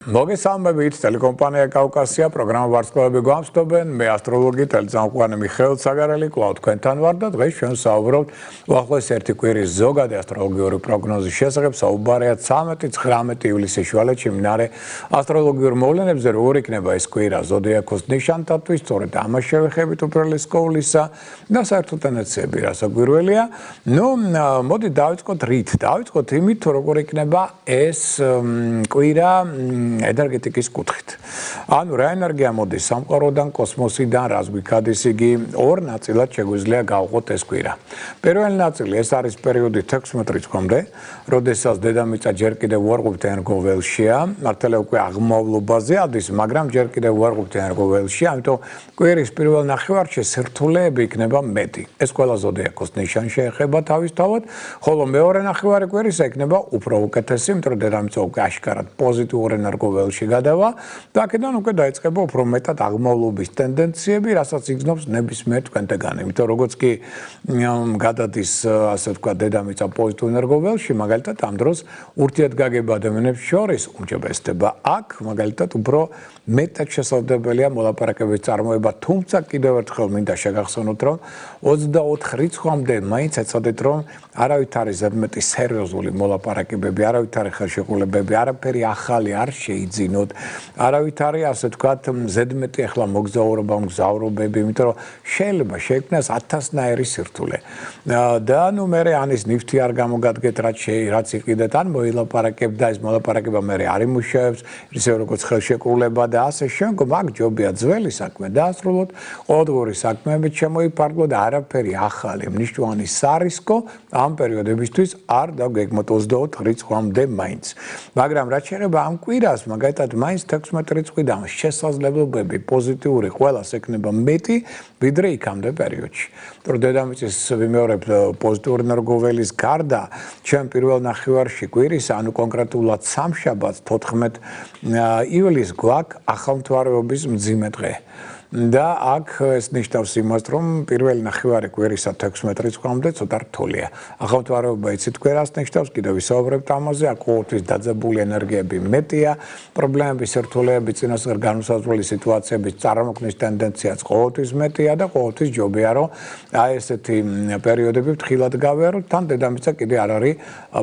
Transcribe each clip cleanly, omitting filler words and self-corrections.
მოგესალმებით ტელეკომპანია კავკასია პროგრამა ვარსკვლავები გვამსდობენ მე ასტროლოგი ტელეწამყვანი მიხეილ საგარელი კვლავ თქვენთან ვარ და დღეს ჩვენ საუბრობთ უახლოეს ერთი კვირის ზოგადი ასტროლოგიური პროგნოზის შესახებ საუბარია 13-19 ივლისის შუალედში მიმდინარე ასტროლოგიურ მოვლენებზე როგორ იქნება ეს კვირა ზოდიაქოს ნიშანთათვის სწორედ ამას შევეხებით უპირველეს ყოვლისა და საერთოდ ტენდენციები რასაკვირველია მოდი დავიწყოთ რით დავიწყოთ იმით როგორ იქნება ეს კვირა ენერგეტიკის კუთხით. ანუ რა ენერგია მოდის სამყაროდან, კოსმოსიდან, რას გვიქადის იგი ორ ნაწილად შეგვიძლია გავყოთ ეს კვირა. პირველი ნაწილი ეს არის პერიოდი 16 რიცხვამდე, როდესაც დედამიწა ჯერ კიდევ უარყოფით ენერგოველშია, მართალია უკვე აღმავლობაზე ადის, მაგრამ ჯერ კიდევ უარყოფით ენერგოველშია, ამიტომ კვირის პირველ ნახევარში სირთულეები იქნება მეტი. ეს ყველა ზოდიაქოს ნიშანს შეეხება თავისთავად, ხოლო მეორე ნახევარი კვირისა იქნება უფრო უკეთესი, იმიტომ რომ დედამიწა უკვე აშკარად პოზიტიურ ენერგოველში გადავა და აქედან უკვე დაიწყება უფრო მეტად აღმავლობის ტენდენციები, რასაც იგრძნობს ნებისმიერ თქვენთაგან. იმიტომ როგორც კი გადადის, ასე ვთქვათ, დედამიწა პოზიტიურ ენერგოველში, მაგალითად ამ დროს ურთიერთგაგება ადამიანებს შორის უმჯობესდება. აქ მაგალითად უფრო მეტად შესაძლებელია მოლაპარაკებების წარმოება, თუმცა კიდევ ერთხელ მინდა შეგახსენოთ, რომ 24 რიცხვამდე მაინც ეცადეთ, რომ არავით არის ზედმეტი სერიოზული მოლაპარაკებები, არავით არის ხელშეკრულებები, არაფერი ახალი არ შეიძინოთ, არავით არის, ასე ვთქვათ, ზედმეტი ახლა მოგზაურობები, იმიტომ რომ შეიძლება შეიქმნას 1000-ნაირი სირთულე. და ნუ მერე ანის ნიფთი არ გამოგადგეთ, რაც იყიდეთ, ან მოილაპარაკებთ და ეს მოლაპარაკება მერე არ იმუშავებს, ისე როგორც ხელშეკრულება და ასე შემდგომ, აქ ჯობია ძველი საქმე დაასრულოთ, ყოველდღიური საქმეებით შემოიფარგლოთ და არაფერი ახალი მნიშვნელოვანი სარისკო ამ პერიოდებისთვის არ დაგეგმოთ 24 რიცხვამდე მაინც. მაგრამ რაც შეეხება ამ კვირას, მაგალითად, მაინც 16 რიცხვიდან შესაძლებლობები პოზიტიური ყველას ექნება მეტი, ვიდრე იქამდე პერიოდში. თუ დედამიწის ვიმეორებთ პოზიტიური ენერგოველის გარდა, ჩვენ პირველ ნახევარში კვირის, ანუ კონკრეტულად სამშაბათს 14 ივლისს გვაქვს ახალმთვარეობის მძიმე დღე. და აქ ეს ნიშნავს იმას, რომ პირველი ნახევარი კვირისა 16 რიცხვამდე ცოტა რთულია. ახალმთვარეობა იცით კვირას ნიშნავს, კიდევ ვისაუბრებთ ამაზე, აქ ყოველთვის დაძაბული ენერგიები მეტია, პრობლემები, სირთულეები, წინასწარ განუსაზღვრელი სიტუაციების წარმოქმნის ტენდენციაც ყოველთვის მეტია და ყოველთვის ჯობია, რომ აი ესეთი პერიოდები ფრთხილად გავიაროთ, თან დედამიწა კიდე არ არის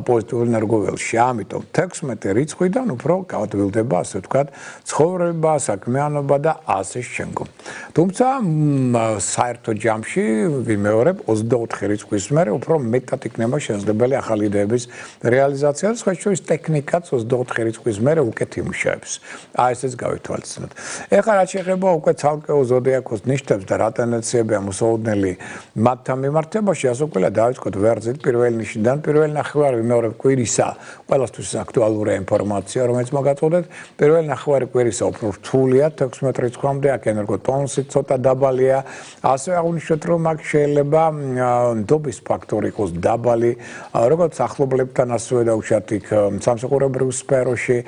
პოზიტიურ ენერგოველში. ამიტომ 16 რიცხვიდან უფრო გადავილდება, ასე ვთქვათ, ცხოვრება, საქმიანობა და ასე შემდგომ. თუმცა საერთო ჯამში ვიმეორებ 24 რიცხვის მერე უფრო მეტად იქნება შესაძლებელი ახალი იდეების რეალიზაცია და სხვა შორის ტექნიკაც 24 რიცხვის მერე უკეთ იმუშავებს. აი ესეც გავითვალისწინოთ. ეხლა რაც შეეხება უკვე ცალკეულ ზოდიაქოს ნიშნებს და რა ტენდენციებია მოსაუდნელი მათთან მიმართებაში, ასე უკვე დავიწყოთ ვერძით პირველი ნიშნიდან პირველი ნახევარი ვიმეორებ კვირისა ყველასთვის აქტუალურია ინფორმაცია, რომელიც მოგაწოდეთ. პირველი ნახევარი კვირისა უფრო რთულია 16 რიცხვამდე აქ ტონუსი ცოტა დაბალია, ასე აღნიშნეთ, რომ აქ შეიძლება ნდობის ფაქტორი იყოს დაბალი, როგორც ახლობლებთან, ასევე დაუშვათ იქ სამსახურებრივ სფეროში,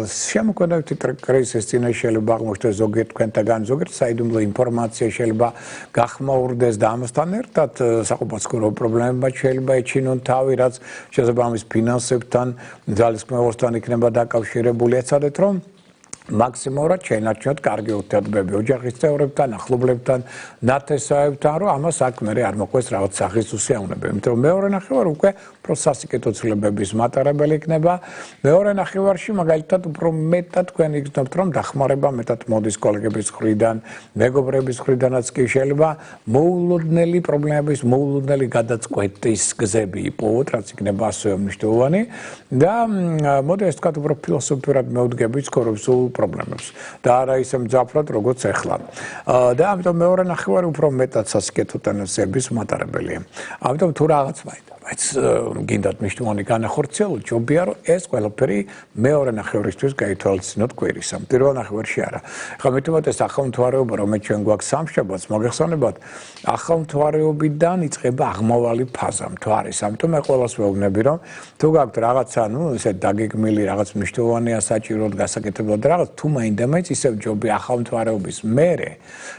შემოქმედებითი კრიზისის წინაშე შეიძლება აღმოჩნდეს ზოგიერთ თქვენთაგან, ზოგიერთ საიდუმლო ინფორმაცია შეიძლება გახმაურდეს და ამასთან ერთად საყოფაცქურო პრობლემებად შეიძლება ეჩინონ თავი, რაც შესაბამის ფინანსებთან, ძალისხმევასთან იქნება დაკავშირებული, ეცადეთ, რომ მაქსიმალურად შეინარჩუნოთ კარგი ურთიერთობები ოჯახის წევრებთან, ახლობლებთან, ნათესავებთან, რომ ამას აქ მერე არ მოყვეს რაღაც სახის უსიამოვნებები. იმიტომ რომ მეორე ნახევარი უკვე უფრო სასიკეთო ცვლილებების მატარებელი იქნება. მეორე ნახევარში მაგალითად უფრო მეტად თქვენ იგრძნობთ, რომ დახმარება მეტად მოდის კოლეგების მხრიდან, მეგობრების მხრიდანაც კი შეიძლება მოულოდნელი პრობლემების, მოულოდნელი გადაწყვეტის გზები იპოვოთ, რაც იქნება ასევე მნიშვნელოვანი და მოდი ეს თქვათ უფრო ფილოსოფიურად მევდგებით სულ პრობლემებს და არა ისე მძაფრად როგორც ეხლა. და ამიტომ მეორე ნახევარი უფრო მეტად სასიკეთო ტენდენციების მატარებელია. ამიტომ თუ რაღაც მაინც გინდათ მნიშვნელოვანი განახორციელოთ, ჯობია რომ ეს ყველაფერი მეორე ნახევრისთვის გაითვალისწინოთ კვირისა. პირველ ნახევარში არა. ხა მეტად ეს ახალმთვარეობა, რომელიც ჩვენ გვაქვს სამშაბათს, მოგეხსენებათ, ახალმთვარეობიდან იწყება აღმავალი ფაზა მთვარის. ამიტომ მე ყველას ვეუბნები, რომ თუ გაქვთ რაღაცა, ესე დაგეგმილი რაღაც მნიშვნელოვანია საჭიროდ გასაკეთებლად რაღაც თუ მაინდა-მაინც ისევ ჯობია ახალმთვარეობის მერე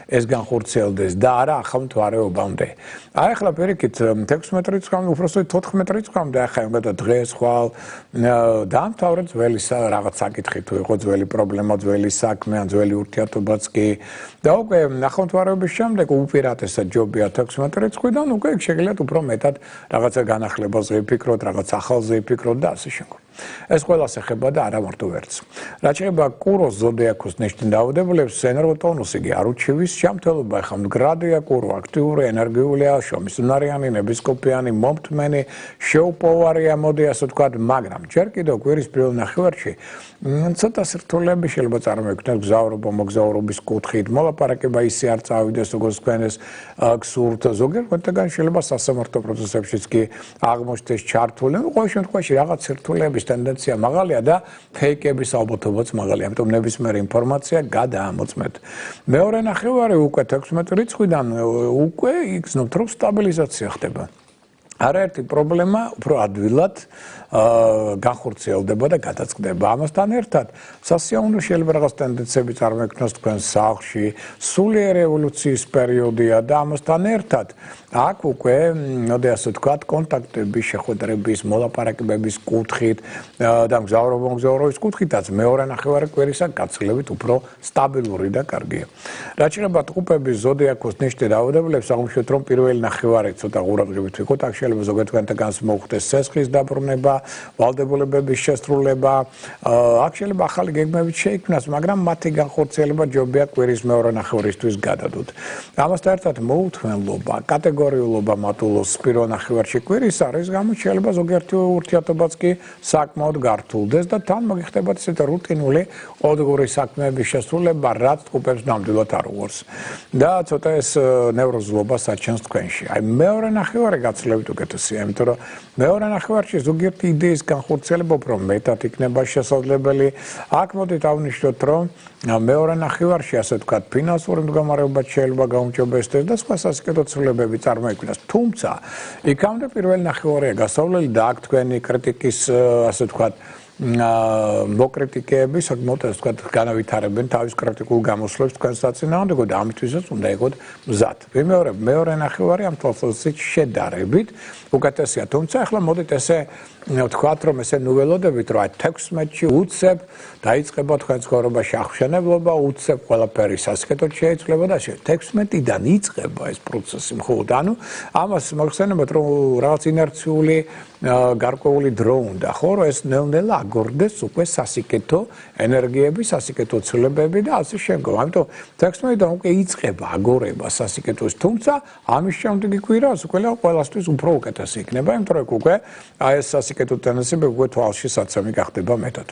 ეს განხორციელდეს და არა ახალმთვარეობამდე. აი ახლა პირიქით 16 რიცხვამდე უბრალოდ მოვდით 14 რიცხვამდე, ახლა იმედა დღეს ხვალ დაამთავრეთ ძველი რაღაც საკითხი თუ იყო ძველი პრობლემა, ძველი საქმე, ან ძველი ურთიერთობაც კი და უკვე ნახევარების შემდეგ უპირატესად ჯობია 16 რიცხვიდან უკვე შეგიძლიათ უფრო მეტად რაღაცა განახლებაზე იფიქროთ, რაღაც ახალზე იფიქროთ და ასე შემდგომ. ეს ყველას ეხება და არა მარტო ვერც. რაც შეეხება კუროს ზოდიაქოს ნიშნით დაავადებულებს, ენერგოტონუსი კი არ უჩივის შემთხვევაში, ახლა მდგრადია კურო, აქტიური, ენერგიულია, შრომისუნარიანი, ნებისყოფიანი, მომთმენი, შეუპოვარია, მოდი ასე ვთქვათ, მაგრამ ჯერ კიდევ კვირის პირველ ნახევარში ცოტა სირთულეები შეიძლება წარმოიქმნას გზავრობა, მოგზაურობის კუთხით, მოლაპარაკება ისე არ წავიდეს, როგორც თქვენს გსურთ, ზოგიერთ შემთხვევაში შეიძლება სასამართლო პროცესებშიც კი აღმოჩნდეს ჩართული, ყოველ შემთხვევაში რაღაც სირთულეების ტენდენცია მაღალია და ფეიკების ალბათობაც მაღალია, ამიტომ ნებისმიერი ინფორმაცია გადაამოწმეთ. მეორე ნახევარი უკვე 16 რიცხვიდან უკვე იგრძნობთ, რომ სტაბილიზაცია ხდება. არაერთი პრობლემა უფრო ადვილად განხორციელდება და გადაწყდება. ამასთან ერთად სასიამოვნო შეიძლება რაღაც ტენდენციები წარმოიქმნას თქვენ სახლში, სულიერ ევოლუციის პერიოდია და ამასთან ერთად აქ უკვე, მოდი ასე ვთქვათ, კონტაქტების, შეხვედრების, მოლაპარაკებების კუთხით და მგზავრობის კუთხითაც მეორე ნახევარი კვირისა გაცილებით უფრო სტაბილური და კარგია. რაც შეეხება ტყუპების ზოდიაქოს ნიშნით დაავადებულებს, აღმოჩნდეთ, რომ პირველი ნახევარი ცოტა ყურადღებით ვიყოთ, აქ შეიძლება ზოგიერთ თქვენთაგანს მოხდეს სესხის დაბრუნება, ვალდებულებების შესრულება, აქ შეიძლება ახალი გეგმებით შეიქმნას, მაგრამ მათი განხორციელება ჯობია კვირის მეორე ნახევარისთვის გადადოთ. ამასთან ერთად მოუთმენლობა, კატეგორიულობა მატულობს პირველ ნახევარში კვირის არის, გამოც შეიძლება ზოგიერთი ურთიერთობაც კი საკმაოდ გართულდეს და თან მოგიხდებათ ისეთი რუტინული ყოველდღიური საქმეების შესრულება, რაც ტყუპებს ნამდვილად არ უღურს. და ცოტა ეს ნევროზულობა საჩენს თქვენში. აი მეორე ნახევარი გაცილებით უკეთესია, იმიტომ რომ მეორე ნახევარში ზოგიერთი იდეის განხორციელება უფრო მეტად იქნება შესაძლებელი. აქ მოდით ავნიშნოთ, რომ მეორე ნახევარში ასე ვთქვათ, ფინანსური მდგომარეობაც შეიძლება გაუმჯობესდეს და სხვა სასიკეთო ცვლილებები წარმოიქმნას. თუმცა, იქამდე პირველი ნახევარია გასავლელი და აქ თქვენი კრიტიკის ასე ვთქვათ მოკრიტიკეები საკმაოდ ასე ვთქვათ განავითარებენ თავის კრიტიკულ გამოსვლებს თქვენ საწინააღმდეგო და ამითვისაც უნდა იყოთ მზად. ვიმეორებ, მეორე ნახევარი ამ თვალსაზრისით შედარებით უკეთესია. თუმცა ახლა მოდით ესე ვთქვათ, რომ ესე ნუველოდებით, რომ 16-ში უცებ დაიწყება თქვენ ცხოვრებაში აღშენებლობა, უცებ ყველაფერი სასიკეთოდ შეიცვლება და 16-დან იწყება ეს პროცესი მხოლოდ. ანუ ამას მოიხსენებათ, რომ რაღაც ინერციული გარკვეული დრო უნდა, ხო, რომ ეს ნელ-ნელა აგორდეს უკვე სასიკეთო ენერგიები, სასიკეთო ცვლილებები და ასე შემდგომ. ამიტომ 16-დან უკვე იწყება აგორება სასიკეთოს, თუმცა ამის შემდეგი კვირას უკვე ყველასთვის უფრო უკეთესი იქნება, იმიტომ რომ უკვე აი ეს სასიკეთო ტენდენციები უკვე თვალში საცემი გახდება მეტად.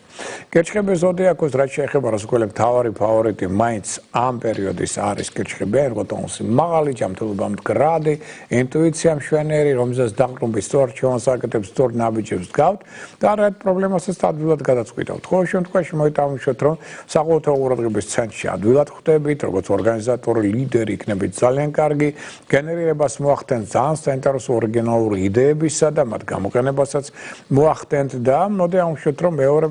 კირჩხიბის ზოდიაქოს რაც შეეხება რასკვლელი მთავარი ფავორიტი მაინც ამ პერიოდის არის კირჩხიბი, ენერგოტონუსი მაღალი, ჯანმრთელობა მდგრადი, ინტუიცია მშვენიერი, რომელზეც დაყრდნობის სწორ არჩევანს აკეთებს, სწორ ნაბიჯებს გგავთ და არაერთ პრობლემასაც ადვილად გადაწყვიტავთ. ყოველ შემთხვევაში მოიტანხმოთ, რომ საყოველთაო ყურადღების ცენტრში ადვილად ხვდებით, როგორც ორგანიზატორი, ლიდერი იქნებით ძალიან კარგი, გენერირებას მოახდენთ ძალიან საინტერესო ორიგინალური იდეებისა და მათ გამოყენებასაც მოახდენთ და მოდი ამშვით, რომ მეორე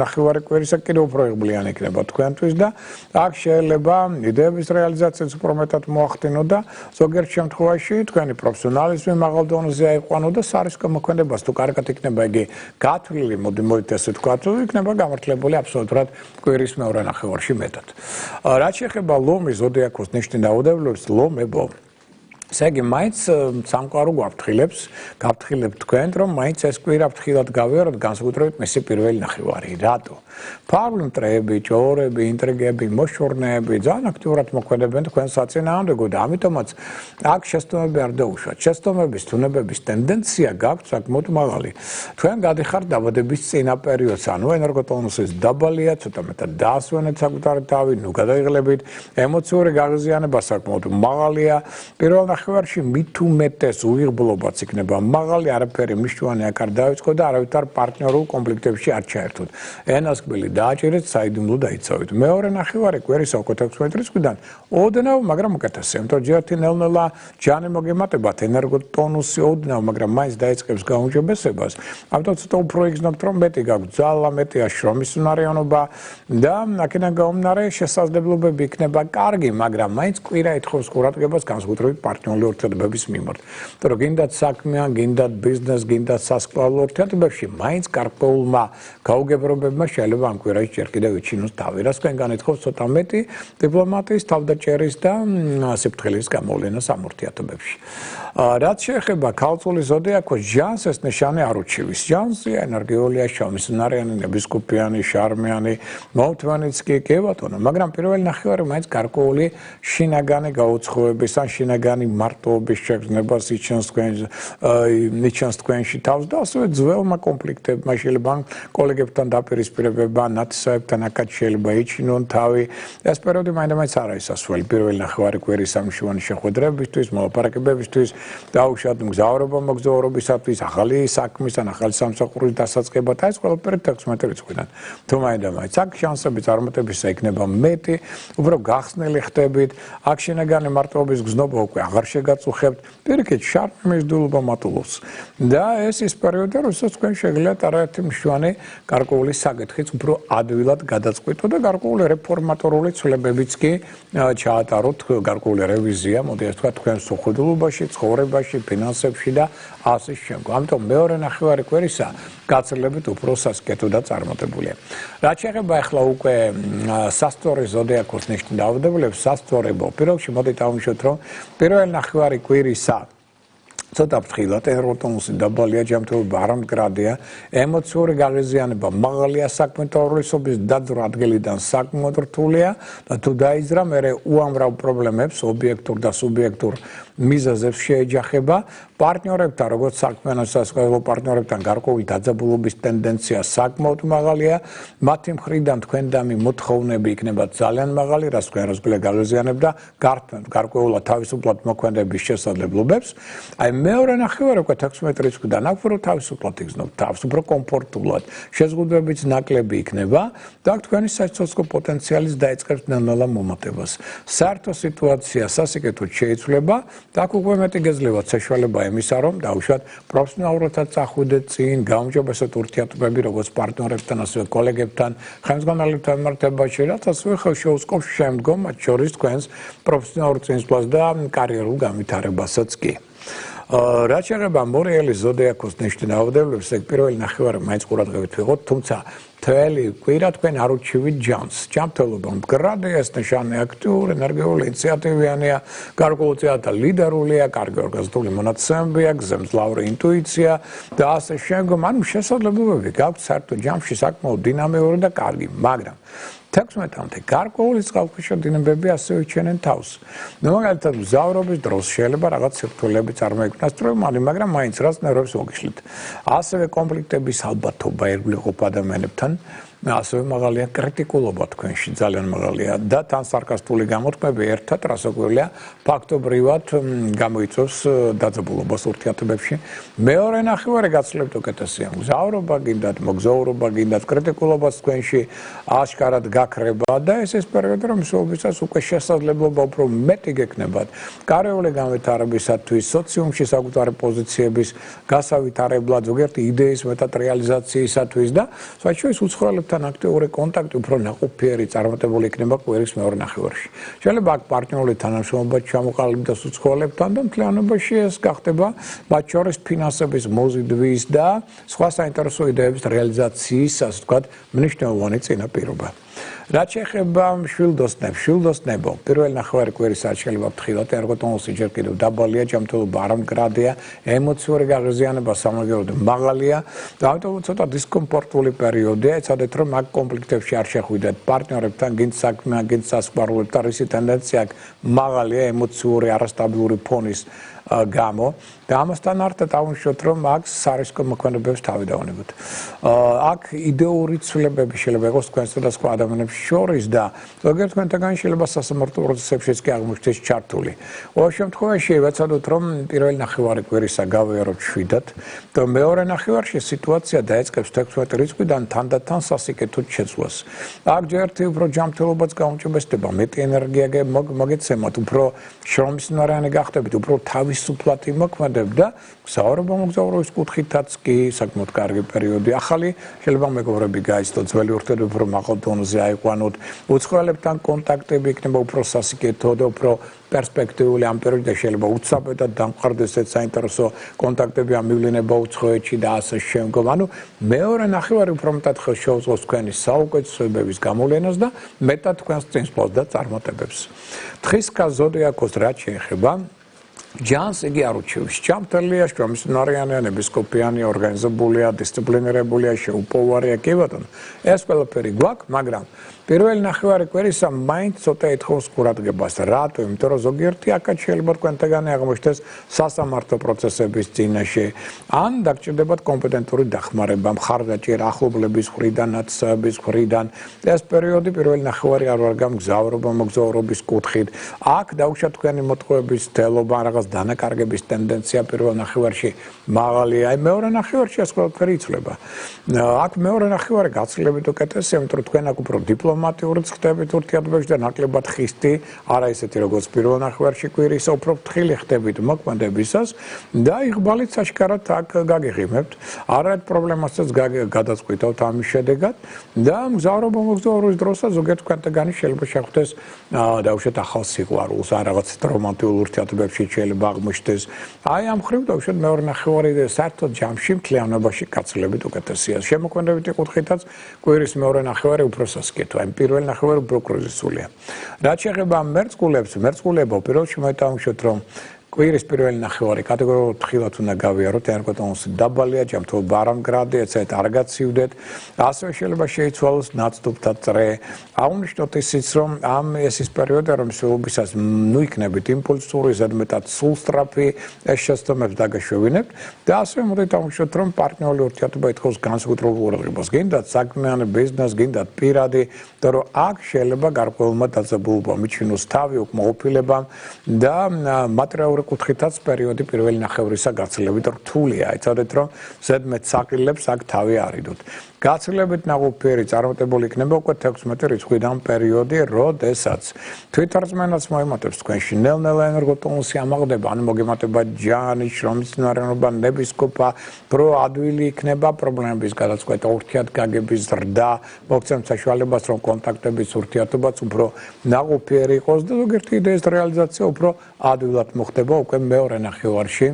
ნახევარი კვირისა კიდევ უფრო იღბლიანი იქნება თქვენთვის და აქ შეიძლება იდეების რეალიზაციას უფრო მეტად მოახდინოთ და ზოგიერთ შემთხვევაში თქვენი პროფესიონალიზმი მაღალ დონეზე აიყვანო და სარისკო მოქმედებას თუ კარგად იქნება იგი გათვლილი, მოდით ესე ვთქვათ, იქნება გამართლებული აბსოლუტურად კვირის მეორე ნახევარში მეტად. რაც შეეხება ლომის ზოდიაქოს ნიშნით დაავადებულებს, ლომებო ესე იგი, მაინც სამყარო გავფრთხილებთ თქვენ, რომ მაინც ეს კვირა ფრთხილად გავიაროთ, განსაკუთრებით მისი პირველი ნახევარი. რატო? ფარული მტრეები, ჭორები, ინტრიგები, მოშორნეები ძალიან აქტიურად მოქმედებენ თქვენ საწინააღმდეგო და ამიტომაც აქ შეცდომები არ დაუშვათ. შეცდომების თუნებების ტენდენცია გაქვთ საკმაოდ მაღალი. თქვენ გადიხართ დაბადების წინა პერიოდს, ანუ ენერგოტონუსის დაბალია, ცოტა მეტად დაასვენეთ საკუთარი თავი, ნუ გადაიღლებით, ემოციური გაღიზიანება საკმაოდ მაღალია. პირველ ნახევარში მით უმეტეს უიღბლობაც იქნება მაღალი, არაფერი მნიშვნელოვანი აქ არ დაიწყო და არავითარ პარტნიორულ კონფლიქტებში არ ჩაერთვოთ. ენასკბილი დააჭერეთ, საიდუმლო დაიცავით. მეორე ნახევარი კვირის 16 რიცხვიდან ოდნავ, მაგრამ უკეთესია, იმიტომ ჯერტი ნელ-ნელა ჯანი მოგემატებათ, ენერგოტონუსი ოდნავ, მაგრამ მაინც დაიწყებს გაუმჯობესებას. ამიტომ ცოტა უფრო იგრძნობთ, რომ მეტი გაქვთ ძალა, მეტია შრომისუნარიანობა და აქედან გამომდინარე შესაძლებლობები იქნება კარგი, მაგრამ მაინც კვირა ეთხოვს ყურადღებას განსაკუთრებით პარტნიორ პარტნიორული ურთიერთობების მიმართ. Იმიტომ რომ გინდათ საქმე, გინდათ ბიზნესი, გინდათ სასკვლავო ურთიერთობებში, მაინც გარკვეულმა გაუგებრობებმა შეიძლება ამ კვირაში ჯერ კიდევ იჩინოს თავი. რაც თქვენ განეთხოვთ ცოტა მეტი დიპლომატიის, თავდაჭერის და სიფრთხილის გამოვლენას ამ ურთიერთობებში. რაც შეეხება ქალწულის ზოდიაქოს ჟანს, ეს ნიშანი არ უჩივის. ჟანსი ენერგიულია, შავმისნარიანი, ნებისყოფიანი, შარმიანი, მომთვანიც კი ბატონო, მაგრამ პირველი ნახევარი მაინც გარკვეული შინაგანი გაუცხოების ან შინაგანი მარტოობის შეგრძნებას იჩენს თქვენში თავს და ასევე ძველმა კონფლიქტებმა შეიძლება კოლეგებთან დაპირისპირებება, ნათესავებთან აკაც შეიძლება იჩინონ თავი. ეს პერიოდი მაინც არ არის სასურველი პირველი ნახევარი კვირის სამშოვანი შეხვედრებისთვის, მოლაპარაკებებისთვის, დაუშვათ მგზავრობა მოგზაურობისათვის, ახალი საქმის ან ახალი სამსახურის დასაწყებად, ეს ყველაფერი 16 რიცხვიდან. თუ მაინც აქ შანსები წარმატებისა იქნება მეტი, უფრო გახსნილი ხდებით, აქ შინაგანი მარტოობის გზნობა უკვე აღარ შეგაწუხებთ, პირიქით შარმის დულობა მატულობს. და ეს ის პერიოდი, როდესაც თქვენ შეგიძლიათ არაერთი მშვენი გარკვეული საკითხიც უფრო ადვილად გადაწყვიტო და გარკვეული რეფორმატორული ცვლილებებიც კი ჩაატაროთ, გარკვეული რევიზია, მოდი ასე ვთქვათ, თქვენ სოხუმობაში, ცხოვრებაში, ფინანსებში და ასე შემდგომ. ამიტომ მეორე ნახევარი კვირისა გაცილებით უფრო სასკეთო და წარმატებულია. რაც შეეხება ახლა უკვე სასწორი ზოდიაქოს ნიშნის დაავადებულებს, სასწორებო პირობებში მოდით ავნიშნოთ, რომ პირველი ნახევარი კვირისა ცოტა ფრთხილად, ტემპერატურული დაბალია, ჯანმრთელობა არ მდგრადია, ემოციური გაღიზიანება მაღალია, საქმეთა უმრავლესობის დაძვრა ადგილიდან საკმაოდ რთულია და თუ დაიძრა, მერე უამრავ პრობლემებს, ობიექტურ და სუბიექტურ მიზეზებს შეეჯახება. პარტნიორებთან, როგორც საქმიანო საზღვაო პარტნიორებთან გარკვეული დაძაბულობის ტენდენცია საკმაოდ მაღალია, მათი მხრიდან თქვენდამი მოთხოვნები იქნება ძალიან მაღალი, რაც თქვენ როზგლე გაღიზიანებთ და გარკვეულად თავისუფლად მოქმედების შესაძლებლობებს. აი მეორე ნახევარი უკვე 16 რიცხვიდან აქ უფრო თავისუფლად იგრძნობთ თავს, უფრო კომფორტულად, შეზღუდვებიც ნაკლები იქნება და აქ თქვენი საცოცხლო პოტენციალის დაიწყებს ნელ-ნელა მომატებას. საერთო სიტუაცია სასიკეთოდ შეიცვლება და აქ უკვე მეტი გეძლევათ საშუალება იმისა, რომ დაუშვათ პროფესიონალურად წახვიდეთ წინ, გაუმჯობესოთ ურთიერთობები როგორც პარტნიორებთან, ასევე კოლეგებთან, ხელმძღვანელებთან მიმართებაში, რაც ასევე შეუწყობს შემდგომ მათ შორის თქვენს პროფესიონალურ წინსვლას და კარიერულ განვითარებასაც კი. რაც შეეხება მორიელის ზოდიაქოს ნიშნის დაავადებულებს, ეგ პირველი ნახევარი მაინც ყურადღებით ვიღოთ, თუმცა მთელი კვირა თქვენ არ უჩივით ჟანს. ჯანმრთელობა მდგრადია, ეს ნიშანი აქტიური, ენერგიული, ინიციატივიანია, გარკვეულწილად ლიდერულია, კარგი ორგანიზებული მონაცემები აქვს, გზემძლავრი ინტუიცია და ასე შემდგომ, ანუ შესაძლებლობები გაქვთ საერთო ჯამში საკმაოდ დინამიური და კარგი, მაგრამ 16-მდე გარკვეული წყალქვეშა დინებები ასევე იჩენენ თავს. მაგალითად, მგზავრობის დროს შეიძლება რაღაც სირთულეები წარმოიქმნას წვრილმანი, მაგრამ მაინც რაც ნერვებს მოგიშლით. ასევე კონფლიქტების ალბათობა ერგვლიყ ადამიანებთან, ასევე მაღალია კრიტიკულობა თქვენში, ძალიან მაღალია და თან სარკასტული გამოთქმები ერთად რასაკვირველია ფაქტობრივად გამოიწვევს დაძაბულობას ურთიერთობებში. მეორე ნახევარი გაცილებით უკეთესია. მგზავრობა გინდათ, მოგზაურობა გინდათ, კრიტიკულობაც თქვენში აშკარად გაქრება და ეს პერიოდი, რომ მსოფლიოსაც უკვე შესაძლებლობა უფრო მეტი გექნებათ კარიერული განვითარებისათვის, სოციუმში საკუთარი პოზიციების გასავითარებლად, ზოგიერთი იდეის მეტად რეალიზაციისათვის და საერთოდ უცხოელებთან აქტიური კონტაქტი უფრო ნაყოფიერი წარმატებული იქნება კვირის მეორე ნახევარში. შეიძლება აქ პარტნიორული თანამშრომლობა ჩამოყალიბდეს უცხოელებთან და მთლიანობაში ეს გახდება მათ შორის ფინანსების მოზიდვის და სხვა საინტერესო იდეების რეალიზაციის, ასე ვთქვათ, მნიშვნელოვანი წინაპირობა. რაც შეეხება მშვილდოსნებო, პირველი ნახევარი კვირის შეიძლება ფრთხილად, ერგოტონუსი ჯერ კიდევ დაბალია, ჯანმრთელობა არ მდგრადია, ემოციური გაღიზიანება სამაგიეროდ მაღალია და ამიტომ ცოტა დისკომფორტული პერიოდია, ეცადეთ რომ აქ კონფლიქტებში არ შეხვიდეთ პარტნიორებთან, გინდ საქმე, გინდ სასწავლებელთან, რისი ტენდენცია აქ მაღალია ემოციური არასტაბილური ფონის გამო და ამასთან ერთად ავნიშნოთ, რომ აქ სარისკო მოქმედებებს თავი დავანებოთ. აქ იდეური ცვლილებები შეიძლება იყოს თქვენსა და სხვა ადამიანებს შორის და ზოგიერთ თქვენთაგან შეიძლება სასამართლო პროცესებშიც კი აღმოჩნდეს ჩართული. ყოველ შემთხვევაში ვეცადოთ, რომ პირველი ნახევარი კვირისა გავიაროთ 7-ად და მეორე ნახევარში სიტუაცია დაიწყებს 16 რიცხვიდან თანდათან სასიკეთოდ შეცვლას. აქ ჯერტი უფრო ჯანმრთელობაც გაუმჯობესდება, მეტი ენერგია მოგეცემათ, უფრო შრომისმნარიანი გახდებით, უფრო თავის თავისუფლად იმოქმედებდა, გზავრობა მოგზაურობის კუთხითაც კი საკმაოდ კარგი პერიოდი. ახალი შეიძლება მეგობრები გაიცნოთ, ძველი ურთიერთობები უფრო მაღალ დონეზე აიყვანოთ, უცხოელებთან კონტაქტები იქნება უფრო სასიკეთო და უფრო პერსპექტიული ამ პერიოდში შეიძლება უცაბედად დამყარდეს ეს საინტერესო კონტაქტები ამივლინება უცხოეთში და ასე შემდგომ. ანუ მეორე ნახევარი უფრო მეტად ხელს შეუწყობს თქვენი საუკეთესოებების გამოვლენას და მეტად თქვენს წინსვლას და წარმატებებს. თხისკა ზოდიაქოს რაც შეეხება ჯანს იგი არ უჩევს. ჯანმრთელია, შრომისმუნარიანი, ეპისკოპიანი, ორგანიზებულია, დისციპლინირებულია, შეუპოვარია, კი ბატონო. ეს ყველაფერი გვაქვს, მაგრამ პირველი ნახევარი კვირისა მაინც ცოტა ეთხოვს ყურადღებას. რატო? იმიტომ რომ ზოგიერთი აქაც შეიძლება თქვენთაგანი აღმოჩნდეს სასამართლო პროცესების წინაშე. ან დაგჭირდებათ კომპეტენტური დახმარება, მხარდაჭერა ახლობლების მხრიდან, ნაცნობების მხრიდან. ეს პერიოდი პირველი ნახევარი არ ვარ გამგზავრობა მოგზაურობის კუთხით. აქ დაუშვათ თქვენი მოტყუების თელობა, რაღაც დანაკარგების ტენდენცია პირველ ნახევარში მაღალია. აი მეორე ნახევარში ეს ყველაფერი იცვლება. აქ მეორე ნახევარი გაცილებით უკეთესია, იმიტომ რომ თქვენ აქ უფრო დიპლომატიური ხდებით ურთიერთობებში და ნაკლებად ხისტი, არა ისეთი როგორც პირველ ნახევარში კვირისა, უფრო ფრთხილი ხდებით მოქმედებისას და იღბალით საშკარად აქ გაგიღიმებთ. არაერთ პრობლემასაც გადაწყვიტავთ ამის შედეგად და მგზავრობა მოგზაურობის დროსაც ზოგიერთ თქვენთაგანი შეიძლება შეხვდეს დაუშვათ ახალ სიყვარულს, ან რაღაც რომანტიკულ ურთიერთობებში შეიძლება აღმოჩნდეს. აი ამ ხრივ დაუშვათ მეორე ნახევარი საერთოდ ჯამში მთლიანობაში გაცილებით უკეთესია. შემოქმედებითი კუთხითაც კვირის მეორე ნახევარი უფრო სასიკეთოა. პირველი ნახევარი უფრო კრიზისულია. რაც შეეხება მერწყულებს, მერწყულებო პირველში მოიტანხმოთ რომ კვირის პირველი ნახევარი კატეგორიულად თხილად უნდა გავიაროთ, ენერგოტონუსი დაბალია, ჯანმრთელობა არ ამგრადია, ეცეთ არ გაცივდეთ. ასევე შეიძლება შეიცვალოს ნაცნობთა წრე. აუნიშნოთ ისიც რომ ეს ის პერიოდია რომ სულობისას ნუ იქნებით იმპულსური, ზედმეტად სულსწრაფი, ეს შეცდომებს დაგაშვებინებთ და ასევე მოდით აუნიშნოთ რომ პარტნიორული ურთიერთობა ეთხოვს განსაკუთრებულ ყურადღებას. გინდათ საქმიანი ბიზნეს, გინდათ პირადი, და რომ აქ შეიძლება გარკვეულმა დაძაბულობამ მიჩინოს თავი, უკმაყოფილებამ და მატერიალური კუთხითაც პერიოდი პირველი ნახევრისა გაცილებით რთულია. იცოდეთ რომ ზედმეტ საყილებს აქ თავი არიდოთ. გაცილებით ნაყოფიერი წარმატებული იქნება უკვე 16 რიცხვიდან პერიოდი, როდესაც თვითარწმენას მოემატებს თქვენში ნელ-ნელა ენერგოტონუსი ამაღლდება, ანუ მოგემატება ჯანი, შრომისმუნარიანობა, ეპისკოპა, პრო ადვილი იქნება პრობლემების გადაწყვეტა, ურთიერთგაგების ზრდა, მოგცემთ საშუალებას რომ კონტაქტების ურთიერთობაც უფრო ნაყოფიერი იყოს და ზოგიერთი იდეის რეალიზაცია უფრო ადვილად მოხდება უკვე მეორე ნახევარში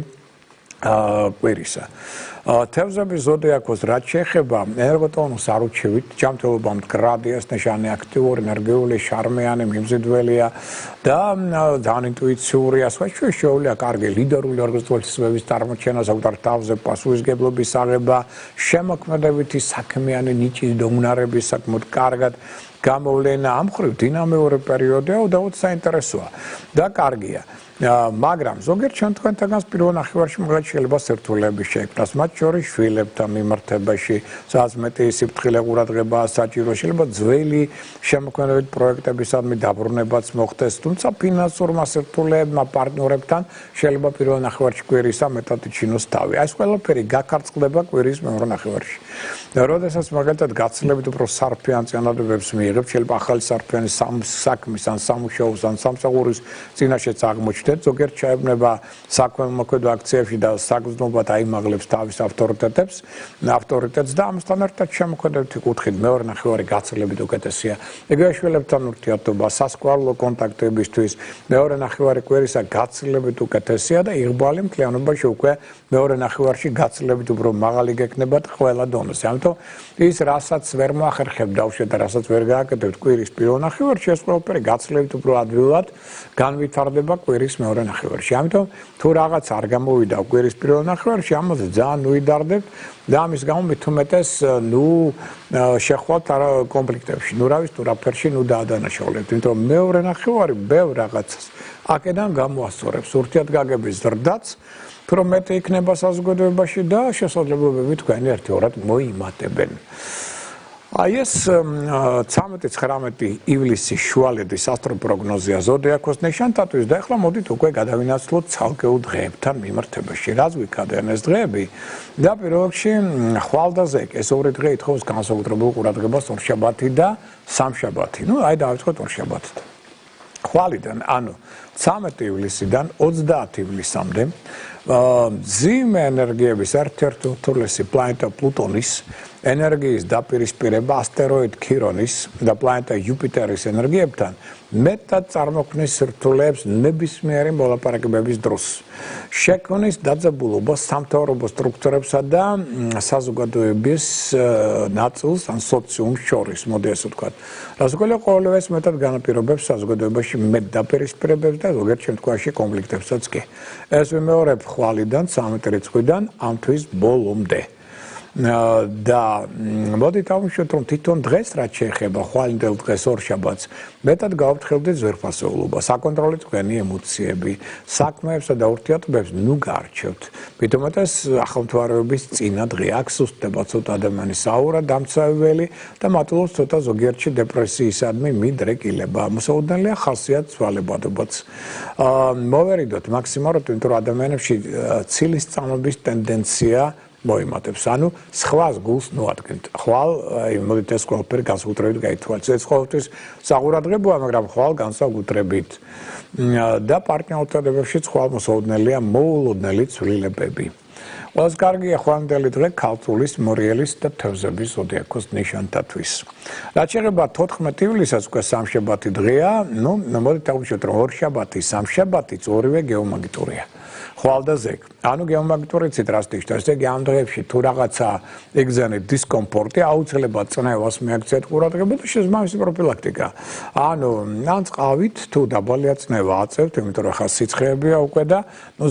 კვირისა. თევზების ზოდიაქოს რაც შეეხება ენერგოტონუსს არ უჩევით, ჯანმრთელობა მდგრადია, ეს ნიშანი აქტიური, ენერგიული, შარმიანი, მიმზიდველია და ძალიან ინტუიციურია. შეუძლია კარგი ლიდერული ორგანიზაციის წარმოჩენა, ზოგადად თავზე პასუხისმგებლობის აღება, შემოქმედებითი საქმიანი ნიჭის დონარების საკმაოდ კარგად გამოვლენა. ამ მხრივ დინამიური პერიოდია, უდავოდ საინტერესოა და კარგია. მაგრამ ზოგიერთ შემთხვევაში პირველ ნახევარში მაგალითად შეიძლება სირთულეები შეიქმნას, მათ შორის შვილებთან მიმართებაში, სადაც მეტი სიფრთხილე ყურადღება საჭირო, შეიძლება ძველი შემოქმედებითი პროექტებისადმი დაბრუნებაც მოხდეს, თუმცა ფინანსურმა სირთულეებმა პარტნიორებთან შეიძლება პირველ ნახევარში კვირისა მეტად იჩინოს თავი. ეს ყველაფერი გაქარწყლდება კვირის მეორე ნახევარში. როდესაც მაგალითად გაცილებით უფრო სარფიან წინადადებებს მიიღებთ, შეიძლება ახალი სარფიანი საქმის ან სამუშაოს ან სამსახურის წინაშეც აღმოჩნდეს. ზოგიერთ ჩაებნება საქველმოქმედო აქციებში და საგრძნობად აიმაღლებს თავის ავტორიტეტს და ამასთან ერთად შემოქმედებითი კუთხით მეორე ნახევარი გაცილებით უკეთესია. ეგრევე შვილებთან ურთიერთობა, სასკვალო კონტაქტებისთვის მეორე ნახევარი კვირისა გაცილებით უკეთესია და იღბალი მთლიანობაში უკვე მეორე ნახევარში გაცილებით უფრო მაღალი გექნებათ ყველა დონეზე. ამიტომ ის რასაც ვერ მოახერხებთ დავშვეთ და რასაც ვერ გააკეთებთ კვირის პირველ ნახევარში, ეს ყველაფერი გაცილებით უფრო ადვილად განვითარდება კვირის მეორე ნახევარში. ამიტომ თუ რაღაც არ გამოვიდა კვირის პირველ ნახევარში, ამაზე ძალიან უიდარდებთ და ამის გამო მithumetes შეხვალთ არა კონფლიქტებში. ნუ რა ვიცი, თუ რაფერში დაადანაშაულებთ, იმიტომ რომ მეორე ნახევარი ბევრ რაღაცას აქედან გამოასწორებს ურთიერთგაგების ზრდაც, თუ რომ მეტი იქნება საზოგადოებაში და შესაძლებლობები თქვენი ერთიორად მოიმატებენ. აი ეს 13-19 ივლისის შუალედის ასტროპროგნოზია ზოდიაქოს ნიშანთათვის და ახლა მოდით უკვე გადავინაცვლოთ ცალკეულ დღეებთან მიმართებაში. რაც ვიქადენ ეს დღეები და პირველ რიგში ხვალდაზე ეს ორი დღე ითხოვს განსაკუთრებულ ყურადღებას ორშაბათი და სამშაბათი. ნუ აი დავიწყოთ ორშაბათით. ხვალიდან, ანუ 13 ივლისიდან 30 ივლისამდე მძიმე ენერგიების ერთ-ერთი ურთულესი პლანეტა პლუტონის ენერგიის დაპირისპირება ასტეროიდ ქირონის და პლანეტა იუპიტერის ენერგიებთან მეტად წარმოქმნის სირთულეებს ნებისმიერი მოლაპარაკებების დროს. შექმნის დაძაბულობა სამთავრობო სტრუქტურებსა და საზოგადოების ნაწილს ან სოციუმს შორის, მოდი ასე ვთქვათ. რასაკვირველია, ყოველივე ეს მეტად განაპირობებს საზოგადოებაში მეტ დაპირისპირებებს და ზოგიერთ შემთხვევაში კონფლიქტებსაც კი. ეს ვიმეორებ ხვალიდან 13 რიცხვიდან ამ თვის ბოლომდე. და მოდით ავუშვათ, რომ თვითონ დღეს რაც შეეხება ხვალინდელ დღეს ორშაბათს მეტად გავფრთხილდით ზვერხასეულობა, საკონტროლო თქვენი ემოციები, საქმეებსა და ურთიერთობებს ნუ გაარჩევთ. მithumetes ახალმთვარეობის წინა დღე აქ სუსტდება ცოტა ადამიანის აურა დამცავებელი და მატულობს ცოტა ზოგიერთში დეპრესიისადმი მიდრეკილება. მოსაუდანელია ხასიათცვალებადობაც. მოვერიდოთ მაქსიმალურად, იმიტომ რომ ადამიანებში ცილის წამების ტენდენცია მოიმატებს, ანუ სხვას გულს ნუადგენთ. ხვალ, მოდით ეს ყველაფერი განსაკუთრებით გაითვალისწინოთ. ეს ყოველთვის საყურადღებოა, მაგრამ ხვალ განსაკუთრებით. და პარტნიორთადებებში ხვალ მოსაუდნელია მოულოდნელი ცვლილებები. ყველაზე კარგია ხვალინდელი დღე ქალწულის, მორიელის და თევზების ზოდიაქოს ნიშანთათვის. რაც შეეხება 14 ივლისს, უკვე სამშაბათი დღეა, მოდით ავუშვათ, რომ ორშაბათი, სამშაბათიც ორივე გეომაგნიტურია. ხვალ და ზეგ. ანუ გეომაგნიტური ციტრასტიშთა, ესე იგი ამ დღეებში თუ რაღაცა იგზავნით დისკომფორტი, აუცილებლად წნევას მიაქციეთ ყურადღება და შესაბამისი პროფილაქტიკა. ანუ ან წყავით თუ დაბალია წნევა აწევთ, იმიტომ რომ ხა სიცხეებია უკვე და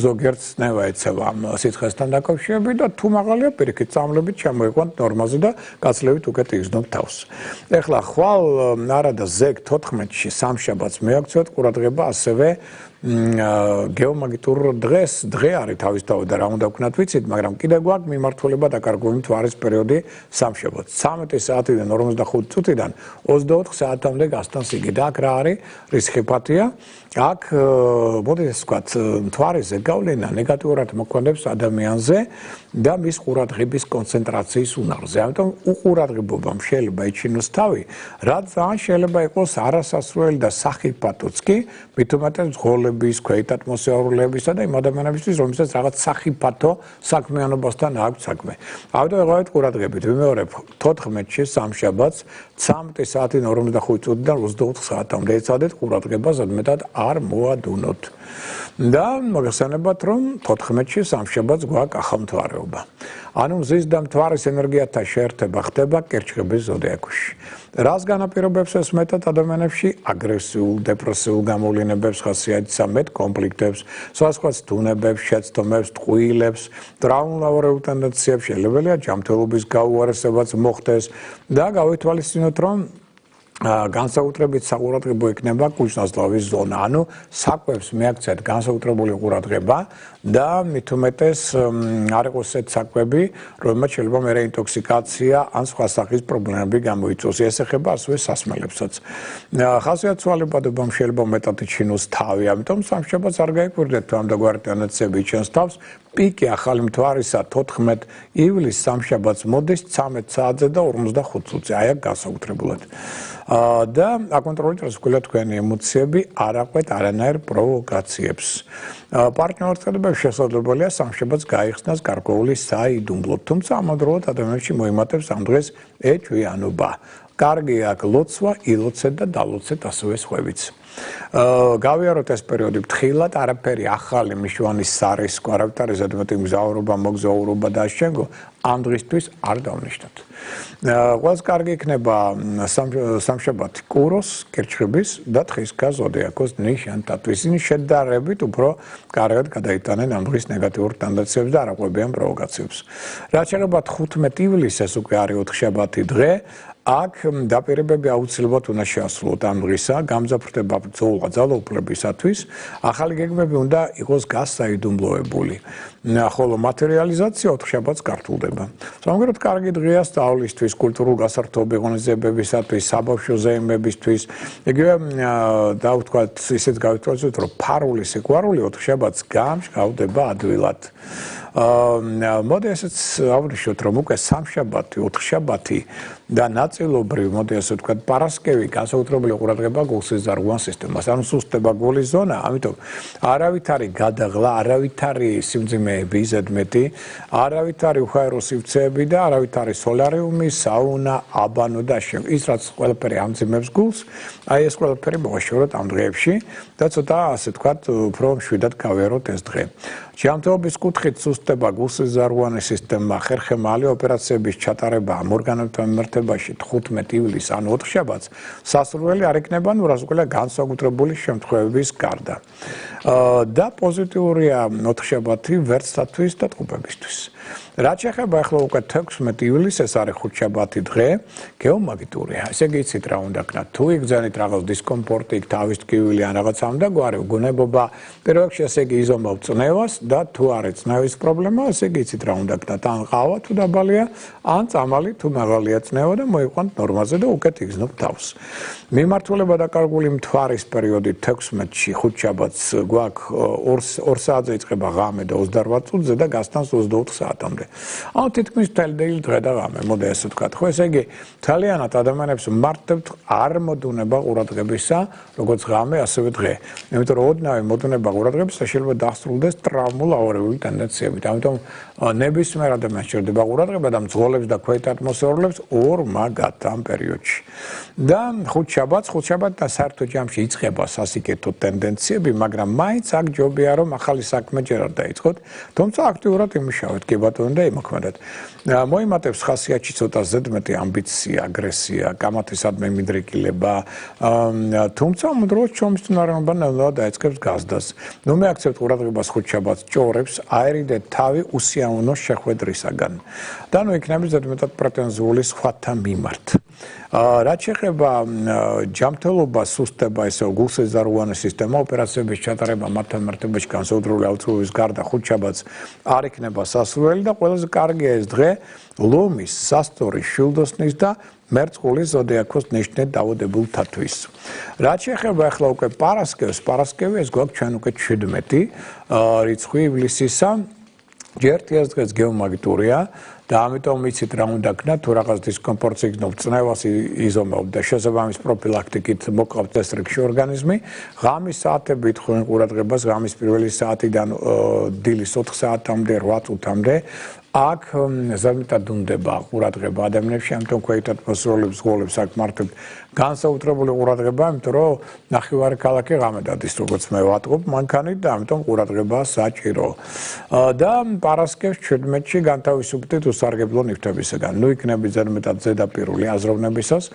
ზოგიერთ წნევა ეცევა ამ სიცხესთან დაკავშირებით და თუ მაღალია პირიქით წამლებით ჩამოიყვანთ ნორმაზე და გაცლებით უკეთ იგზნობთ თავს. ეხლა ხვალ არა და ზეგ 14-ში სამშაბათს მიაქციეთ ყურადღება ასევე გეომაგნიტურ დღე არის თავისთავად და რა უნდა ვქნათ ვიცით, მაგრამ კიდევ გვაქვს მიმართულება დაკარგული მთვარის პერიოდი სამშაბათს 13 საათიდან 45 წუთიდან 24 საათამდე გასტანს იგი და აქ რა არის რისხიფათია აქ მოდით ასე ვთქვათ მთვარის ზეგავლენა ნეგატიურად მოქმედებს ადამიანზე და მის ყურადღების კონცენტრაციის უნარზე. ამიტომ უყურადღებობამ შეიძლება იჩინოს თავი, რაც ძალიან შეიძლება იყოს არასასურველი და სახიფათოც კი, მithumetes ზღოლების, ქვეითათმოსეურულებისა და იმ ადამიანებისთვის, რომელსაც რაღაც სახიფათო საქმიანობასთან აქვს საქმე. ამიტომ ეღავით ყურადღებით, ვიმეორებ 14-ში სამშაბათს 13 საათიდან 45 წუთიდან 24 საათამდე ეცადეთ ყურადღება ზედმეტად არ მოადუნოთ. და მოგხსენებათ, რომ 14-ში სამშაბათს გვაქვს ახალმთვარეობა. ანუ მზის და მთვარის ენერგიათა შეერთება ხდება კერჩხების ზოდიაქოში. რას განაპირობებს ეს მეტად ადამიანებში? აგრესიულ, დეპრესიულ გამოვლენებებს, ხასიათისამეტ კონფლიქტებს, სხვადასხვა თუნებებს, შეცდომებს, ტყუილებს, ტრავმატულ ტენდენციებს, შელებელია ჯანმრთელობის გაუარესებაც მოხდეს და გავითვალისწინოთ, რომ განსაკუთრებით საყურადღებო იქნება კუჩნაზლავის ზონა, ანუ საკვებს მიაქციეთ განსაკუთრებული ყურადღება და მithumetes არ იყოს ეს საკვები, რომელმაც შეიძლება მერე ინტოქსიკაცია ან სხვა სახის პრობლემები გამოიწვიოს. ეს ეხება ასევე სასმელებსაც. ხასიათცვალებადობამ შეიძლება მეტად იჩინოს თავი, ამიტომ სამშაბათს არ გაიკვირდეთ, თუ ამდაგვარი ტენდენციები იჩენს თავს. პიკი ახალი მთვარისა 14 ივლისს სამშაბათს მოდის 13 საათზე და 45 წუთზე, აი აქ განსაკუთრებულად. და აკონტროლეთ რასაკვირველია თქვენი ემოციები, არ აყვეთ არანაირ პროვოკაციებს. პარტნიორთადებებში შესაძლებელია სამშაბათს გაიხსნას გარკვეული საიდუმლო, თუმცა ამავდროულად ადამიანებში მოიმატებს ამ დღეს ეჭვიანობა. კარგია აქ ლოცვა, ილოცეთ და დალოცეთ ასევე სხვებიც. გავიაროთ ეს პერიოდი ფრთხილად, არაფერი ახალი მიშვანის სარისკო, არავითარი ზედმეტი მგზავრობა, მოგზაურობა და ამავდროულად ამ დღისთვის არ დავნიშნოთ. ყველაზე კარგი იქნება სამშაბათი კუროს, კერჩხების და თხისქა ზოდიაქოს ნიშანთათვის. ისინი შედარებით უფრო კარგად გადაიტანენ ამ დღის ნეგატიურ ტენდენციებს და არ აყვებიან პროვოკაციებს. რაც შეეხება 15 ივლისს, ეს უკვე არის ოთხშაბათი დღე. აქ დაპირებები აუცილებლად უნდა შეასრულოთ ამ დღისა, გამძაფრდება ბრძოლა ძალაუფლებისათვის, ახალი გეგმები უნდა იყოს გასაიდუმლოებული. ხოლო მატერიალიზაცია ოთხშაბათს გართულდება. სამაგეროდ კარგი დღეა სწავლისთვის, კულტურულ გასართობ ღონისძიებებისათვის, საბავშვო ზეიმებისთვის. იგივე და ვთქვათ, ისეთ გავითვალისწინოთ, რომ ფარული სიყვარული ოთხშაბათს გამშავდება ადვილად. მოდი ესეც ავრიშოთ, რომ უკვე სამშაბათი, ოთხშაბათი და ნაწილობრივ, მოდი ასე ვთქვათ, პარასკევი განსაკუთრებული ყურადღება გულსიზარღვან სისტემას. ანუ სუსტება გულის ზონა, ამიტომ არავითარი გადაღლა, არავითარი სიმძიმეები ზედმეტი, არავითარი უხაერო სივრცეები და არავითარი სოლარიუმი, საუნა, აბანო და ის რაც ყველაფერი ამძიმებს გულს, აი ეს ყველაფერი მოვაშოროთ ამ დღეებში და ცოტა ასე ვთქვათ, უფრო მშვიდად გავიაროთ ეს დღე. ჯანმრთელობის კუთხით სუსტება გულსიზარღვანი სისტემა, ხერხემალი ოპერაციების ჩატარება ამ ორგანოებთან მიმართებაში 15 ივლისს ან 4 შაბათს სასურველი არ იქნება ნურაზუკელა განსაკუთრებული შემთხვევების გარდა. და პოზიტიურია 4 შაბათი ვერცხლისთვის და ტყუპებისთვის. რაც შეეხება ახლა უკვე 16 ივლისს, ეს არის ხუთშაბათი დღე, გეომაგნიტურია. ესე იგი იცით რა უნდა ქნათ. თუ იგზავნით რაღაც დისკომფორტი, თავის ტკივილი ან რაღაც ამდაგვარი უგუნებობა, პირველ რიგში ესე იგი იზომავ წნევას და თუ არის წნევის პრობლემა, ესე იგი იცით რა უნდა ქნათ. ან ყავა თუ დაბალია, ან წამალი თუ მაღალია წნევა და მოიყვანთ ნორმაზე და უკეთ იგზნობ თავს. მიმართულება დაკარგული მთვარის პერიოდი 16-ში ხუთშაბათს გვაქვს 2 საათზე იწყება ღამე და 28 წუთზე და გასტანს 24 საათამდე. ანუ თითქმის მთელი დღე და ღამე, მოდი ასე ვთქვათ. ხო, ესე იგი, ძალიანად ადამიანებს მარტებთ არ მოდუნება ყურადღებისა, როგორც ღამე, ასევე დღე. იმიტომ რომ ოდნავი მოდუნება ყურადღებისა შეიძლება დასრულდეს ტრავმულ-ავარიული ტენდენციებით. ამიტომ ნებისმიერ ადამიანს სჭირდება ყურადღება და მძღოლებს და ქვეით ატმოსფეროლებს ორმაგად ამ პერიოდში. და ხუთშაბათს და საერთო ჯამში იწყება სასიკეთო ტენდენციები, მაგრამ მაინც აქ ჯობია რომ ახალი საქმე ჯერ არ დაიწყოთ, თუმცა აქტიურად იმუშავეთ, კი ბატონო და იმოქმედეთ. მოიმატებს ხასიათში ცოტა ზედმეტი ამბიცია, აგრესია, კამათისადმი მიდრეკილება, თუმცა მუდროს ჩომის უნარიანობა ნელა დაიწყებს გაზდას. ნუ მეაქცევთ ყურადღებას ხუთშაბათს ჭორებს, აერიდეთ თავი უსიამოვნო შეხვედრისაგან. და ნუ იქნებით ზედმეტად პრეტენზიული სხვათა მიმართ. რაც შეეხება ჯანმრთელობას, სუსტება, ესე გულსიზარღვანი სისტემა, ოპერაციების ჩატარება მათთან მიმართებაში განსაკუთრებული აუცილებლობის გარდა ხუთშაბათს არ იქნება სასურველი და ყველაზე კარგია ეს დღე ლომის, სასტორის, შილდოსნის და მერწყულის ზოდიაქოს ნიშნით დაავადებულთათვის. რაც შეეხება ახლა უკვე პარასკევი ეს გვაქვს ჩვენ უკვე 17 რიცხვი ივლისისა. ჯერ ეს დღეს გეომაგნიტურია და ამიტომ იცით რა უნდა ქნათ, თუ რაღაც დისკომფორტს იგნობ, წნევას იზომავ და შესაბამის პროფილაქტიკით მოყავთ ეს რიგში ორგანიზმი, ღამის საათებით ხვენ ყურადღებას, ღამის პირველი საათიდან დილის 4 საათამდე, 8 წუთამდე აქ ზედმეტად უნდება ყურადღება ადამიანებში, ამიტომ ქვეით ატმოსფეროლებს, ზღოლებს აქ მართებთ განსაკუთრებული ყურადღება, იმიტომ რომ ნახევარი ქალაქი ღამე დადის, როგორც მე ვატყობ მანქანით და ამიტომ ყურადღება საჭირო. და პარასკევს 17-ში განთავისუფლდით უსარგებლო ნივთებისგან. ნუ იქნებით ზედმეტად ზედაპირული აზროვნებისას,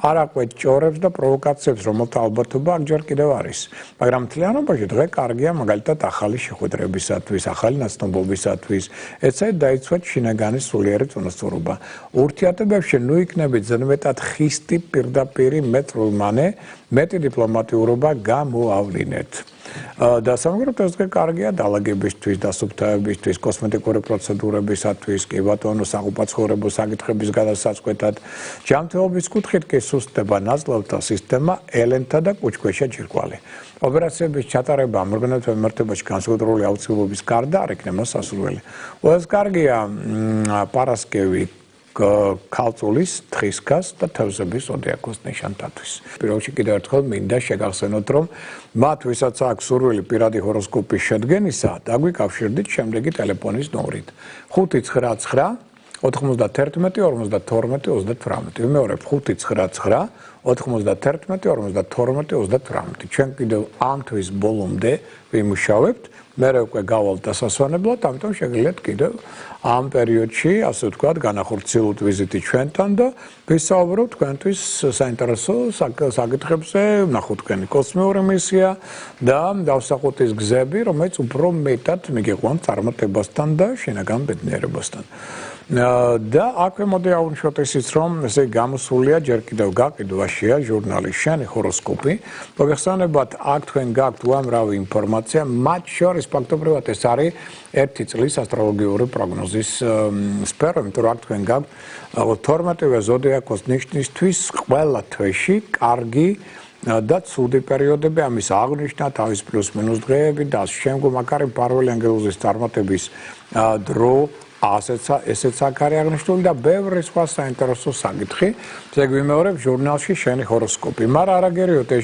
არ აყვეთ ჭორებს და პროვოკაციებს, რომელთა ალბათობა აქ ჯერ კიდევ არის. მაგრამ მთლიანობაში დღე კარგია მაგალითად ახალი შეხვედრებისათვის, ახალი ნაცნობობისათვის, ეცეთ დაიცვათ შინაგანი სულიერი წონასწორობა. ურთიერთობებში ნუ იქნებით ზედმეტად ხისტი პირდაპირი მეტრულმანე, მეტი დიპლომატიურობა გამოავლინეთ. და სამაგეროთ ეს დღე კარგია დალაგებისთვის, დასუფთავებისთვის, კოსმეტიკური პროცედურებისათვის, კი ბატონო საყოფაცხოვრებო საკითხების გადასაწყვეტად. ჯანმრთელობის კუთხით კი სუსტდება ნაზლავთა სისტემა, ელენთა და კუჭქვეშა ჯირკვალი. ოპერაციების ჩატარება ამ ორგანოებთან მიმართებაში განსაკუთრებული აუცილებლობის გარდა არ იქნება სასურველი. ეს კარგია პარასკევი ქალწულის, თხისქას და თევზების ზოდიაქოს ნიშანთათვის. პირველში კიდევ ერთხელ მინდა შეგახსენოთ, რომ მათ ვისაც აქვს სურვილი პირადი ჰოროსკოპის შედგენისა, დაგვიკავშირდით შემდეგი ტელეფონის ნომრით 599 91 52 38. ვიმეორებ 599 91 52 38. ჩვენ კიდევ ამ თვის ბოლომდე ვიმუშავებთ. მე უკვე გავალთ დასასვენებლად, ამიტომ შეგიძლიათ კიდევ ამ პერიოდში, ასე ვთქვათ, განახორციელოთ ვიზიტი ჩვენთან და ვისაუბროთ თქვენთვის საინტერესო საკითხებზე, ვნახოთ თქვენი კოსმიური მისია და დავსახოთ ის გზები, რომელიც უფრო მეტად მიგიყვანთ წარმატებასთან და შინაგან ბედნიერებასთან. და აქვე მოდი აუნიშოთ ისიც, რომ ესე გამოსულია ჯერ კიდევ გაყიდვაშია ჟურნალი შენი ჰოროსკოპი. მოგეხსენებათ, აქ თქვენ გაქვთ უამრავი ინფორმაცია, მათ შორის ფაქტობრივად ეს არის ერთი წლის ასტროლოგიური პროგნოზის სფერო, იმიტომ რომ აქ თქვენ გაქვთ 12-ვე ზოდიაქოს ნიშნისთვის ყველა თვეში კარგი და ცუდი პერიოდები ამის აღნიშნა თავის პლუს-მინუს დღეები და შემდგომ მაგარი პარალელი ანგელოზის წარმატების დრო ესეც აქ არის აღნიშნული და ბევრი სხვა საინტერესო საკითხი. შეგვიმეორებ ჟურნალში შენი ჰოროსკოპი, მაგრამ არაგერიოთ ეს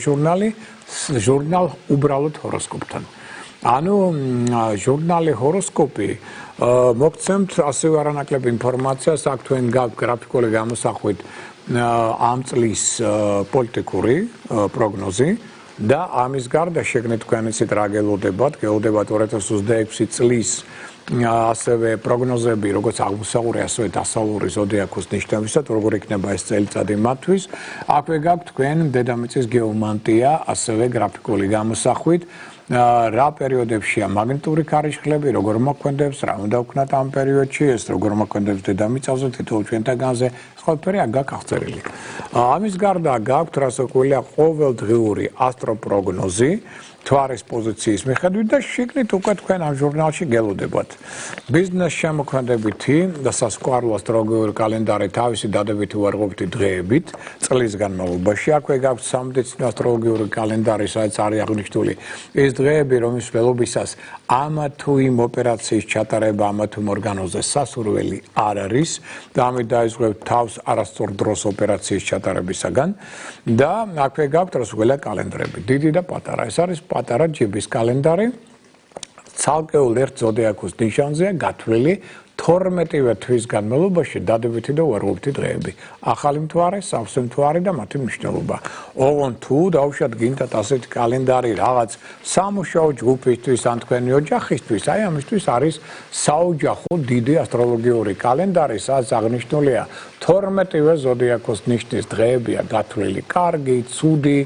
ჟურნალ უბრალოდ ჰოროსკოპთან. ანუ ჟურნალი ჰოროსკოპი მოგცემთ ასევე არანაკლებ ინფორმაციას აქ თქვენ გრაფიკული გამოსახვით ამ წლის პოლიტიკური პროგნოზი და ამის გარდა შეგნით თქვენ იცით რა გელოდებათ 2026 წლის ასევე პროგნოზები როგორც აღმოსავლური ასევე დასავლური ზოდიაქოს ნიშნებისად როგორ იქნება ეს წელიწადი მათთვის აქვე გაქვთ თქვენ დედამიწის გეომანტია ასევე გრაფიკული გამოსახვით რა პერიოდებშია მაგნიტური ქარიშხლები, როგორ მოქმედებს, რა უნდა ვქნათ ამ პერიოდში, ეს როგორ მოქმედებს დედამიწაზე, თითოეულ ჩვენთაგანზე, ყველაფერი აქ გაქვთ აღწერილი. ამის გარდა გაქვთ რასაკვირველია ყოველდღიური ასტროპროგნოზი, თვარის პოზიციის მიხედვით და შეგნით უკვე თქვენ ამ ჟურნალში გელოდებათ. ბიზნეს შემოქმედებითი და სასკვალო ასტროლოგიური კალენდარი თავისი დადებითი უარყოფითი დღეებით წლის განმავლობაში. აქვე გაქვთ სამედიცინო ასტროლოგიური კალენდარი, სადაც არის აღნიშნული ეს დღეები, რომლის ველობისას ამა თუ იმ ოპერაციის ჩატარება ამა თუ იმ ორგანოზე სასურველი არ არის და ამით დაიწყებთ თავს არასწორ დროს ოპერაციის ჩატარებისაგან და აქვე გაქვთ რასაკვირველია კალენდრები, დიდი და პატარა. ეს არის პატარა ჯიბის კალენდარი ცალკეულ ერთ ზოდიაქოს ნიშანზეა გათვლილი 12 თვის განმავლობაში დადებითი და უარყოფითი დღეები. ახალი მთვარე, სავსე მთვარე და მათი მნიშვნელობა. ოღონდ თუ დავუშვათ გინდათ ასეთი კალენდარი რაღაც სამუშაო ჯგუფისთვის ან თქვენი ოჯახისთვის, აი ამისთვის არის საოჯახო დიდი ასტროლოგიური კალენდარი, სადაც აღნიშნულია 12 ზოდიაქოს ნიშნის დღეებია გათვლილი კარგი, ცუდი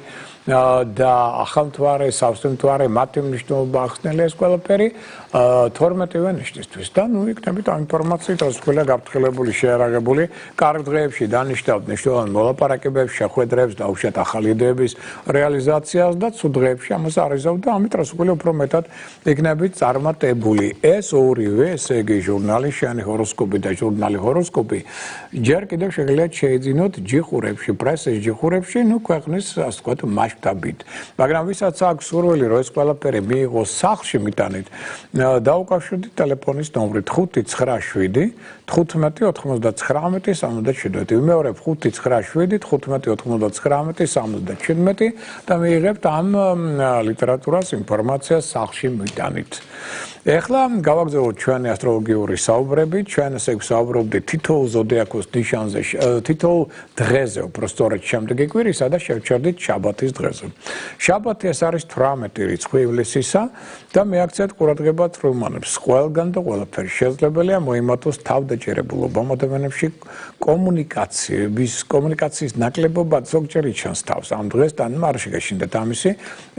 და ახალმთვარე, სავსემთვარე, მათი მნიშვნელობა ახსნელი ეს ყველაფერი 12 ნიშნისთვის და ნუ იქნებით ამ ინფორმაციით რასაკვირველია გაფრთხილებული, შეარაღებული, კარგ დღეებში დანიშნავთ მნიშვნელოვან მოლაპარაკებებს, შეხვედრებს, დაუშვათ ახალი იდეების რეალიზაციას და ცუდ დღეებში ამას არიზავთ და ამით რასაკვირველია უფრო მეტად იქნებით წარმატებული. ეს ორივე, ესე იგი ჟურნალი შენი ჰოროსკოპი და ჟურნალი ჰოროსკოპი ჯერ კიდევ შეგიძლიათ შეიძინოთ ჯიხურებში, პრესის ჯიხურებში, ნუ ქვეყნის ასე ვთქვათ მასშტაბით. მაგრამ ვისაც აქვს სურვილი, რომ ეს ყველაფერი მიიღოს სახლში მიტანით, დაუკავშირდით ტელეფონის ნომრით 597 15 99 77. ვიმეორებ 597 15 99 77 და მიიღებთ ამ ლიტერატურას ინფორმაციას სახლში მიტანით. ეხლა გავაგზავნოთ ჩვენი ასტროლოგიური საუბრები, ჩვენ ესე ვსაუბრობდით თითოეულ ზოდიაქოს ნიშანზე, თითოეულ დღეზე, უბრალოდ შემდეგი კვირისა და შევჩერდით შაბათის დღეზე. შაბათი ეს არის 18 რიცხვი ივლისისა და მეაქცევთ ყურადღებას რომანებს. ყველგან და ყველაფერი შესაძლებელია მოიმატოს თავდაჭერებულობა ადამიანებში კომუნიკაციის ნაკლებობა ზოგჯერ იჩენს თავს. ამ დღეს და არ შეგეშინდეთ ამისი,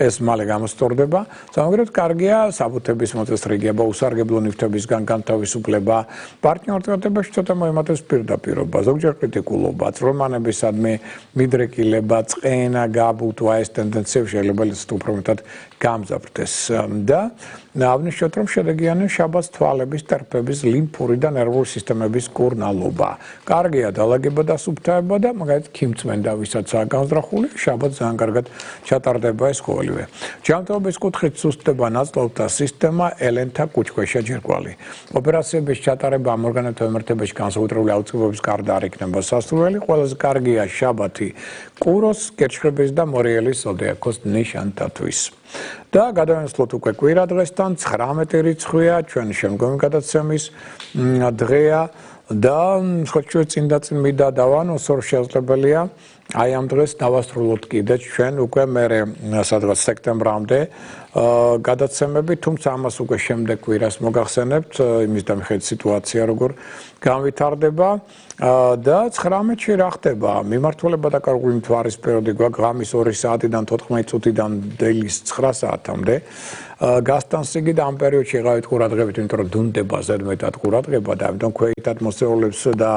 ეს მალე გამოსწორდება. სამაგერად კარგია საბუთების მოწესრიგება, უსარგებლო ნივთებისგან განთავისუფლება, პარტნიორთებაში ცოტა მოიმატოს პირდაპირობა, ზოგჯერ კრიტიკულობა, რომანებისადმი მიდრეკილება, წყენა, გაბუთვა ეს ტენდენციები შეიძლება უფრო მეტად გამძაფრდეს და აღნიშნოთ რომ შედეგიანია შაბათს თვალების, ტერფების, ლიმფური და ნერვული სისტემების კურნალობა. კარგია დალაგება და სუფთაება და მაგალითად ქიმწმენდა ვისაც განზრახული შაბათს ძალიან კარგად ჩატარდება ეს ყოველივე. ჯანმრთელობის კუთხით სუსტდება ნაწლავთა სისტემა, ელენთა კუჭქვეშა ჯირკვალი. ოპერაციების ჩატარება ამ ორგანოთა მიმართებაში განსაკუთრებული აუცილებლობის გარდა არ იქნება სასურველი. ყველაზე კარგია შაბათი კუროს, კერჩხების და მორიელის ზოდიაქოს ნიშანთათვის. და გადავინაცვლოთ უკვე კვირა დღესთან 19 რიცხვია ჩვენი შემდგომი გადაცემის დღეა და ხოჭო წინ მიდა დავანოს რომ შესაძლებელია აი ამ დღეს დავასრულოთ კიდე ჩვენ უკვე მე სადღაც სექტემბრამდე გადაცემები, თუმცა ამას უკვე შემდეგ კვირას მოგახსენებთ იმის დამხეთ სიტუაცია როგორ განვითარდება და 19-ში რა ხდება? მიმართულება და კარგული მთვარის პერიოდი გვაქვს ღამის 2 საათიდან 14 წუთიდან დილის 9 საათამდე. გასტანსიგი და ამ პერიოდში ეღავით ყურადღებით, იმიტომ რომ დუნდება ზედმეტად ყურადღება და ამიტომ ქვეითად მოსწავლეებს და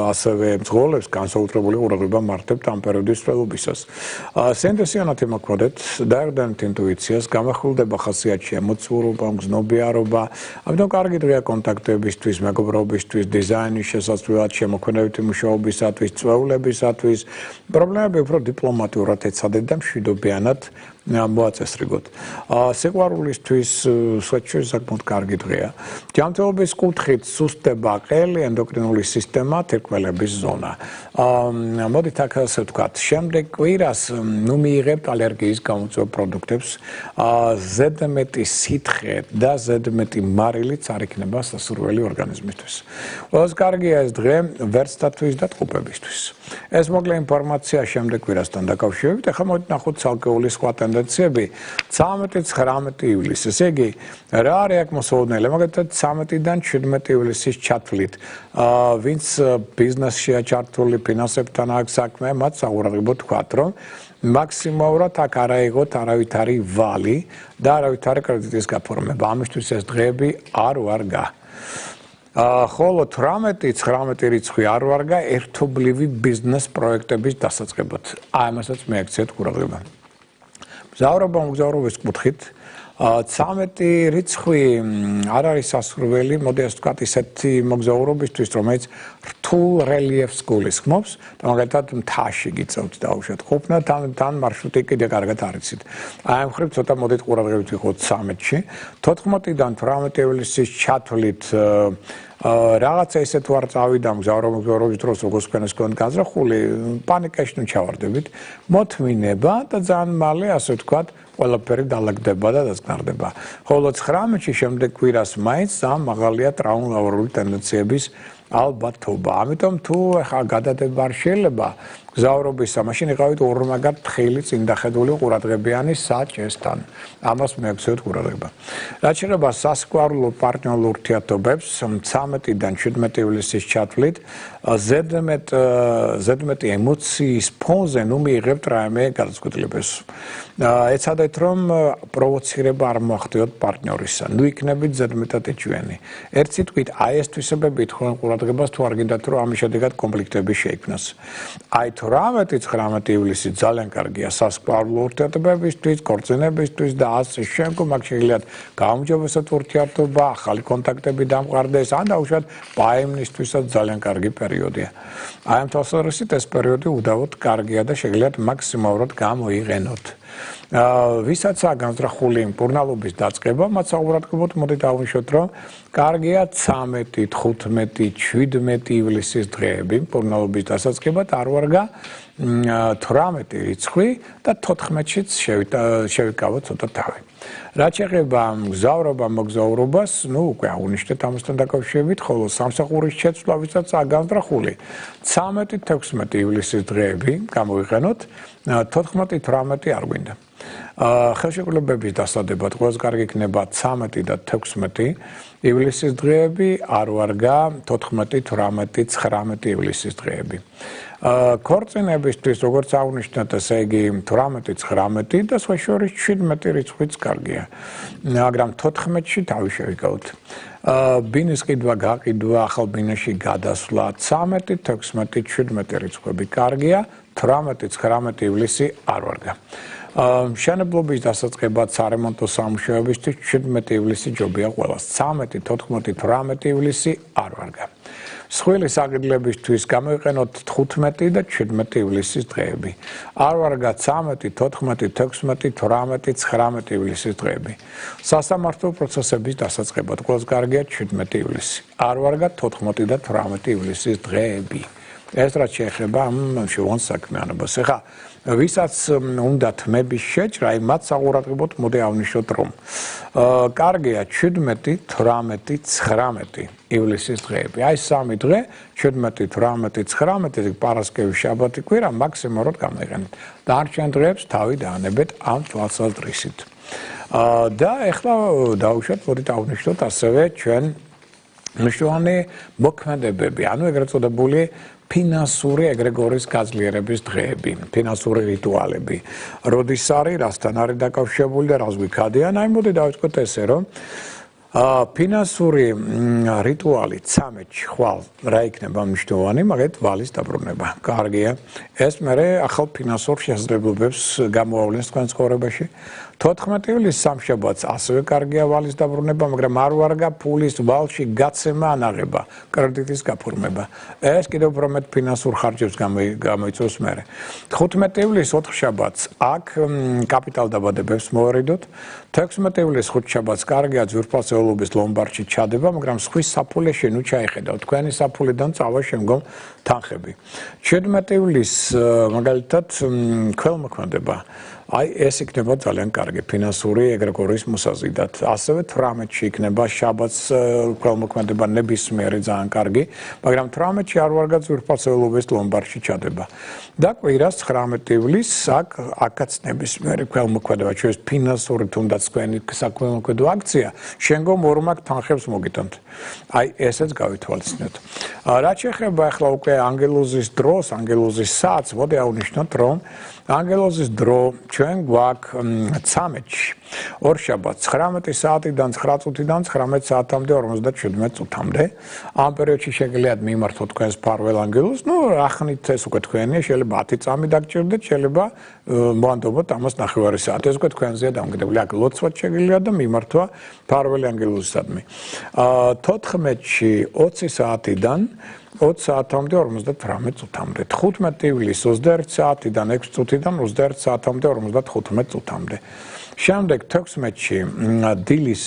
ასევე მძღოლებს განსაკუთრებული ყურადღება მართებთ ამ პერიოდის სრულობისას. სინთეზიანად იმოქმედეთ, დაერდანთ ინტუიციას, გამახვილდება ხასიათში ემოციურობა, მგზნობიარობა, ამიტომ კარგი დღეა კონტაქტებისთვის, მეგობრობისთვის, დიზაინის შესაძლებლად, შემოქმედებითი მუშაობისათვის, წვეულებისათვის, პრობლემები უფრო დიპლომატიურად ეცადეთ და მშვიდობიანად მოაწესრიგოთ. სიყვარულისთვის სვეტშორის საკმაოდ კარგი დღეა. ჯანმრთელობის კუთხით სუსტდება ყელი, ენდოკრინული სისტემა, თირკმელების ზონა. მოდით აქ ასე ვთქვათ, შემდეგ კვირას მიიღებთ ალერგიის გამოწვევ პროდუქტებს, ზედმეტი სითხე და ზედმეტი მარილიც არ იქნება სასურველი ორგანიზმისთვის. ყველაზე კარგია ეს დღე ვერცხლისთვის და ტყუპებისთვის. ეს მოკლე ინფორმაცია შემდეგ კვირასთან დაკავშირებით. ახლა მოდით ნახოთ ცალკეული სხვა ტენდენციები 13-19 ივლისს. ესე იგი, რა არის აქ მოსავალნელი? მაგალითად 13-დან 17 ივლისის ჩათვლით, ვინც ბიზნესშია ჩართული, ფინანსებთან აქვს საქმე, მათ საყურადღებოდ ვთქვათ, რომ მაქსიმალურად აქ არ აიღოთ არავითარი ვალი და არავითარი კრედიტის გაფორმება. ამისთვის ეს დღეები არ ვარგა. ხოლო 18-19 რიცხვი არ ვარგა ერთობლივი ბიზნეს პროექტების დასაწყებად. ამასაც მიაქციეთ ყურადღება. მგზავრობის კუთხით 13 რიცხვი არ არის სასურველი, მოდი ასე ვთქვათ, ისეთი მოგზაურობისთვის, რომელიც რთულ რელიეფს გულისხმობს, და მაგალითად მთაში გიწევთ დაუშვათ ყოფნა, თან მარშრუტი კიდე კარგად არ იცით. აი ამ ხრივ ცოტა მოდით ყურადღებით ვიყოთ 13-ში, 14-დან 18 ივლისის ჩათვლით რაღაცა ისეთ ვარ წავიდა მგზავრობის დროს, როგორც თქვენს გქონდ გაზრახული, პანიკაში ნუ ჩავარდებით, მოთმინება და ძალიან მალე, ასე ვთქვათ, ყველაფერი დალაგდება და დასკნარდება. ხოლო 19-ში შემდეგ კვირას მაინც ძალიან მაღალია ტრავმატული ტენდენციების ალბათობა. ამიტომ თუ ახლა გადადება არ შეიძლება გზავრობისა, მაშინ იყავით ორმაგად თხილი წინდახედული ყურადღებიანი საჭესთან. ამას მიაქციოთ ყურადღება. რაც შეეხება სასიყვარულო პარტნიორულ ურთიერთობებს, 13-დან 17 ივლისის ჩათვლით, ზედმეტი ემოციის ფონზე ნუ მიიღებთ რაიმე გადაწყვეტილებას. ეცადეთ, რომ პროვოცირება არ მოახდიოთ პარტნიორისა. ნუ იქნებით ზედმეტად ეჭვიანი. ერთ სიტყვით, აი ეს თვისებებით ხომ ყურადღებას თუ არ გინდათ, რომ ამის შედეგად კონფლიქტები შეიქმნას. აი 18-19 ივლისი ძალიან კარგია სასიყვარულო ურთიერთობებისთვის, ქორწინებისთვის და ასე შემდგომ. აქ შეიძლება გაუმჯობესოთ ურთიერთობა, ახალი კონტაქტები დამყარდეს, ან დაუშვათ ბაემნისთვისაც ძალიან კარგი პერიოდია. აი ამ თვალსაზრისით ეს პერიოდი უდავოდ კარგია და შეგიძლიათ მაქსიმალურად გამოიყენოთ. ვისაც განზრახული მკურნალობის დაწყება, მათ საყურადღებოდ მოდით აღვნიშნოთ, რომ კარგია 13, 15, 17 ივლისის დღეები მკურნალობის დასაწყებად არ ვარგა 18 რიცხვი და 14-შიც შევიკავოთ ცოტა თავი. რაც შეეხება მოგზაურობას, ნუ უკვე აღვნიშნეთ ამასთან დაკავშირებით, ხოლო სამსახურის შეცვლა, ვისაც განზრახული 13-16 ივლისის დღეები გამოიყენოთ, 14-18 არ გვინდა. ხელშეკრულებების დასადებად ყველაზე კარგი იქნება 13 და 16 ივლისის დღეები, არ ვარგა 14, 18, 19 ივლისის დღეები. ქორწინებისთვის, როგორც აღვნიშნეთ, ესე იგი 18, 19 და სხვა შორის 17 რიცხვიც კარგია. მაგრამ 14-ში თავი შევიკავოთ. ბინის ყიდვა, გაყიდვა, ახალ ბინაში გადასვლა 13, 16, 17 რიცხვები კარგია, 18, 19 ივლისი არ ვარგა. მშენებლობის დასაწყებად სარემონტო სამუშაოებისთვის 17 ივლისი ჯობია ყველას. 13, 14, 18 ივლისი არ ვარგა. მსხვილი საგიდლებისთვის გამოიყენოთ 15 და 17 ივლისის დღეები. არ ვარგა 13, 14, 16, 18, 19 ივლისის დღეები. სასამართლო პროცესების დასაწყებად ყველაზე კარგია 17 ივლისი. არ ვარგა 14 და 18 ივლისის დღეები. ეს რაც შეეხება ამ შევონ საქმიანობას. ეხლა ვისაც უნდა თმების შეჭრა, მათ საყურადღებოდ მოდი აღვნიშნოთ, რომ კარგია 17, 18, 19 ივლისის დღეები. აი სამი დღე 17, 18, 19 პარასკევი, შაბათი, კვირა მაქსიმალურად გამოიყენეთ. დანარჩენ დღეებს თავი დაანებეთ ამ თვალსაზრისით. და ეხლა დავუშვათ, მოდით აღვნიშნოთ ასევე ჩვენ მნიშვნელოვანი მოქმედებები, ანუ ეგრეთ წოდებული ფინანსური ეგრეგორის გაძლიერების დღეები, ფინანსური რიტუალები. როდის არის, რასთან არის დაკავშირებული და რას გვიქადიან? აი მოდი დავიწყოთ ესე, რომ ფინანსური რიტუალი ცამეტში ხვალ რა იქნება მნიშვნელოვანი, მაგალითად ვალის დაბრუნება. კარგია. ეს მერე ახალ ფინანსურ შესაძლებლობებს გამოავლენს თქვენ ცხოვრებაში. 14 ივლისს სამშაბათს ასევე კარგია ვალის დაბრუნება, მაგრამ არ ვარგა ფულის ვალში გაცემა ანაღება, კრედიტის გაფორმება. ეს კიდევ უფრო მეტ ფინანსურ ხარჯებს გამოიწვევს მერე. 15 ივლისს 4 შაბათს აქ კაპიტალ დაბადებებს მოვერიდოთ. 16 ივლისს 5 შაბათს კარგია ძვირფასეულობის ლომბარდში ჩადება, მაგრამ სხვის საფულე შენ უჩაიხედავ. თქვენი საფულიდან წავა შემდგომ თანხები. 17 ივლისს მაგალითად ქველმოქმედება აი ეს იქნება ძალიან კარგი ფინანსური ეგრეგორის მოსაზიდად. ასევე 18-ში იქნება შაბათს ქველმოქმედება ნებისმიერი ძალიან კარგი, მაგრამ 18-ში არ ვარგა ძვირფასეულობის ლომბარდში ჩადება. და კვირას 19 ივლისს აქაც ნებისმიერი ქველმოქმედება, ჩვენს ფინანსური თუნდაც თქვენი საქველმოქმედო აქცია, შემდგომ ორმაგ თანხებს მოგიტანთ. აი ესეც გავითვალისწინოთ. რაც შეეხება ახლა უკვე ანგელოზის დროს, ანგელოზის საათს, მოდი ავნიშნოთ, რომ ანგელოზის დრო ჩვენ გვაქვს 13-ში, ორშაბათს 19 საათიდან 9 წუთიდან 19 საათამდე 57 წუთამდე. ამ პერიოდში შეგიძლიათ მიმართოთ თქვენს ფარველ ანგელოზს, ახნით ეს უკვე თქვენია, შეიძლება 10 წამი დაგჭირდეთ, შეიძლება მოანდობოთ ამას 9 საათი. ეს უკვე თქვენზეა დამოკიდებული. აქ ლოცვაც შეგიძლიათ და მიმართვა ფარველი ანგელოზისადმი. 14-ში 20 საათიდან 20 საათამდე 58 წუთამდე. 15 ივლისს 21 საათიდან 6 წუთიდან 21 საათამდე 55 წუთამდე. შემდეგ 16-ში დილის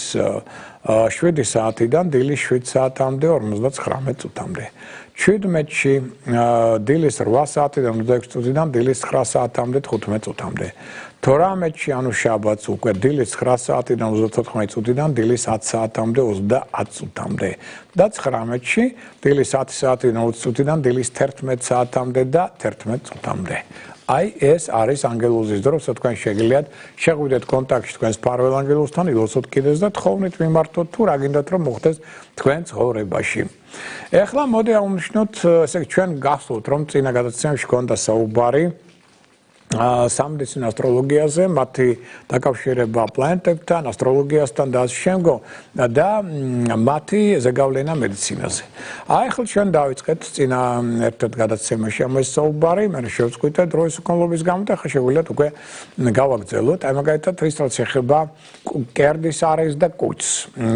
7 საათიდან დილის 7 საათამდე 59 წუთამდე. 17-ში დილის 8 საათიდან 26 წუთიდან დილის 9 საათამდე 15 წუთამდე. 18-ში ანუ შაბათს უკვე დილის 9 საათიდან 34 წუთიდან დილის 10 საათამდე 30 წუთამდე. და 19-ში დილის 10 საათიდან 20 წუთიდან დილის 11 საათამდე და 11 წუთამდე. აი ეს არის ანგელოზის დრო, როცა თქვენ შეგიძლიათ შეგვიდეთ კონტაქტში თქვენს ფარველ ანგელოზთან, ილოცოთ კიდეც და თხოვნით მიმართოთ თუ რა გინდათ რომ მოხდეს თქვენ ცხოვრებაში. ეხლა მოდი ავნიშნოთ, ესე იგი ჩვენ გახსოვთ რომ წინა გადაცემაში გქონდა საუბარი სამედიცინო ასტროლოგიაზე, მათი დაკავშირება პლანეტებთან, ასტროლოგიასთან და ასე შემდგომ და მათი ზეგავლენა მედიცინაზე. აი ახლა ჩვენ დავიწყეთ წინა ერთ-ერთ გადაცემაში ამას საუბარი, მე შევწყვიტე დროის უკანლობის გამო და ახლა შეგვიძლიათ უკვე გავაგრძელოთ. აი მაგალითად ის რაც ეხება კერდის არეის და კუჭს.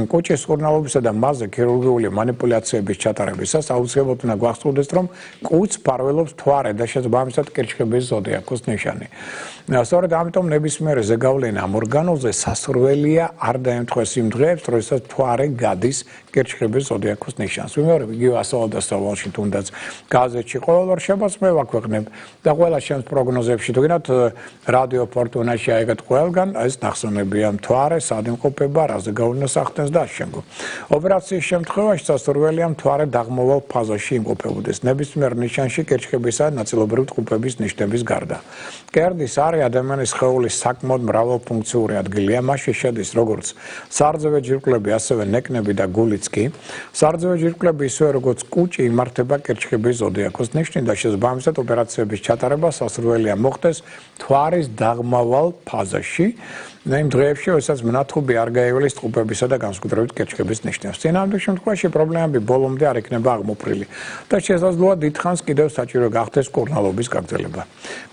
კუჭის სურნალობისა და მასზე ქირურგიული манипуляციების ჩატარებისას აუცილებლად უნდა გვახსოვდეს, რომ კუჭს ფარველობს თვარე და შესაბამისად კირჩხიბის ზოდიაქოს ნიშანი. სწორედ ამიტომ ნებისმიერ ზეგავლენა ამ ორგანოზე სასურველია არ დაემთხვეს იმ დღეებს, როდესაც თვარე გადის კირჩხიბის ზოდიაქოს ნიშანს. ვიმეორებ, იგივე ასწავლდასწავლში თუნდაც გაზეთში ყოველ ორ შაბათს მე ვაქვეყნებ და ყველა ჩემს პროგნოზებში თუ გინდათ რადიო ფორტუნაში აიგეთ ყველგან ეს ნახსენებია თვარე, სად იმყოფება, რა ზეგავლენას ახდენს და ასე შემდგომ. ოპერაციის შემთხვევაში სასურველია თვარე დაღმოვალ ფაზაში იმყოფებოდეს ნებისმიერ ნიშანში კირჩხიბისა და ნაწილობრივ ტყუპების ნიშნების გარდა. კერდის არე ადამიანის სხეულის საკმაოდ მრავალფუნქციური ადგილია, მასში შედის როგორც სარძევე ჯირკვლები, ასევე ნეკნები და გულიც კი. სარძევე ჯირკვლები ისევე როგორც კუჭი იმართება კირჩხიბის ზოდიაქოს ნიშნით და შესაბამისად ოპერაციების ჩატარება სასურველია მოხდეს თვარის დაღმავალ ფაზაში. იმ დღეებში, როდესაც მნათობი არ გაივლის ტყუპებისა და განსაკუთრებით კირჩხიბის ნიშნებს. წინააღმდეგ შემთხვევაში პრობლემები ბოლომდე არ იქნება აღმოფრილი და შესაძლოა დიდხანს კიდევ საჭირო გახდეს კურნალობის გაგრძელება.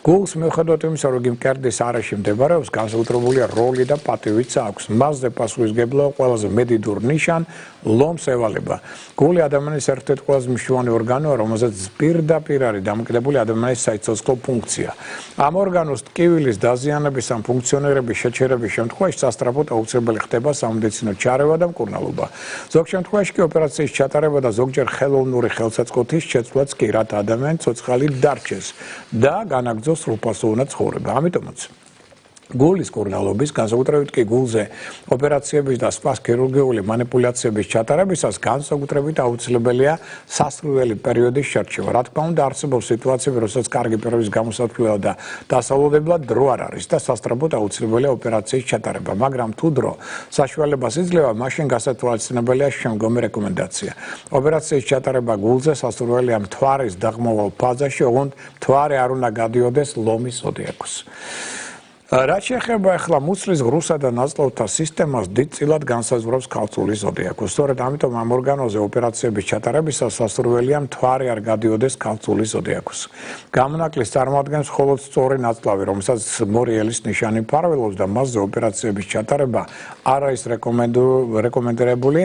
გულს მიუხედავად იმისა, რომ კერდის არეში მდებარეობს, განსაკუთრებული როლი და პატივიც აქვს. მასზე პასუხისმგებლობა ყველაზე მედიდურ ნიშან ლომს ევალება. გული ადამიანის ერთ-ერთი ყველაზე მნიშვნელოვანი ორგანოა, რომელზეც პირდაპირ არის დამოკიდებული ადამიანის საიცოცხლო ფუნქცია. ამ ორგანოს ტკივილის დაზიანების ან ფუნქციონირების შეჩერების შემთხვევაში სასწრაფოდ აუცილებელი ხდება სამედიცინო ჩარევა და მკურნალობა. ზოგ შემთხვევაში კი ოპერაციის ჩატარება და ზოგჯერ ხელოვნური ხელსაწყოთის შეცვლაც კი, რათა ადამიანი ცოცხალი დარჩეს და განაგრძოს სრულფასოვანი ცხოვრება. ამიტომაც გულის კურნალობის, განსაკუთრებით კი გულზე ოპერაციების და სხვა ქირურგიული манипуляციების ჩატარებისას განსაკუთრებით აუცილებელია სასურველი პერიოდის შერჩევა. რა თქმა უნდა, არსებობს სიტუაციები, როდესაც კარგი პირობის გამოსათვლელად და დასალოდებლად დრო არ არის და სასწრაფოდ აუცილებელია ოპერაციის ჩატარება, მაგრამ თუ დრო საშუალებას იძლევა, მაშინ გასათვალისწინებელია შემდგომი რეკომენდაცია. ოპერაციის ჩატარება გულზე სასურველია მთვარის დაღმოვალ ფაზაში, ოღონდ მთვარე არ უნდა გადიოდეს ლომის ზოდიაქოს. რაც შეეხება ახლა მუცლის ღრუსა და ნაწლავთა სისტემას დიდწილად განსაზღვრავს ქალწულის ზოდიაქოს. სწორედ ამიტომ ამ ორგანოზე ოპერაციების ჩატარებისას სასურველია მთვარე არ გადიოდეს ქალწულის ზოდიაქოს. გამონაკლის წარმოადგენს მხოლოდ სწორი ნაწლავი, რომელსაც მორიელის ნიშანი მფარველობს და მასზე ოპერაციების ჩატარება არ არის რეკომენდებული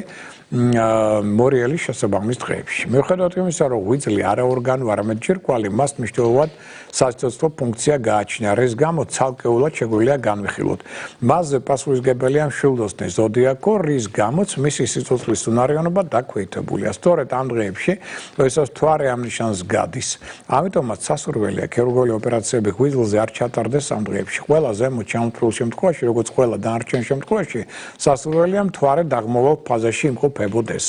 მორიელის შესაბამის დღეებში. მიუხედავად იმისა, რომ ღვიძლი არა ორგანო, არამედ ჯირკვალი, მას მნიშვნელოვანი საცოცხლო ფუნქცია გააჩნია, რის გამო ცალკეულად შეგვიძლია განვიხილოთ. მასზე პასუხისმგებელია მშვილდოსნის ზოდიაქო, რის გამოც მისი სიცოცხლის უნარიანობა დაქვეითებულია. სწორედ ამ დღეებში, როდესაც მთვარე ამ ნიშანს გადის, ამიტომაც სასურველია ქირურგიული ოპერაციები ღვიძლზე არ ჩატარდეს ამ დღეებში. ყველა ზემოთ ჩამოთვლილ შემთხვევაში, როგორც ყველა დანარჩენ შემთხვევაში, სასურველია მთვარე დაღმოვალ ფაზაში იმყოფებოდეს.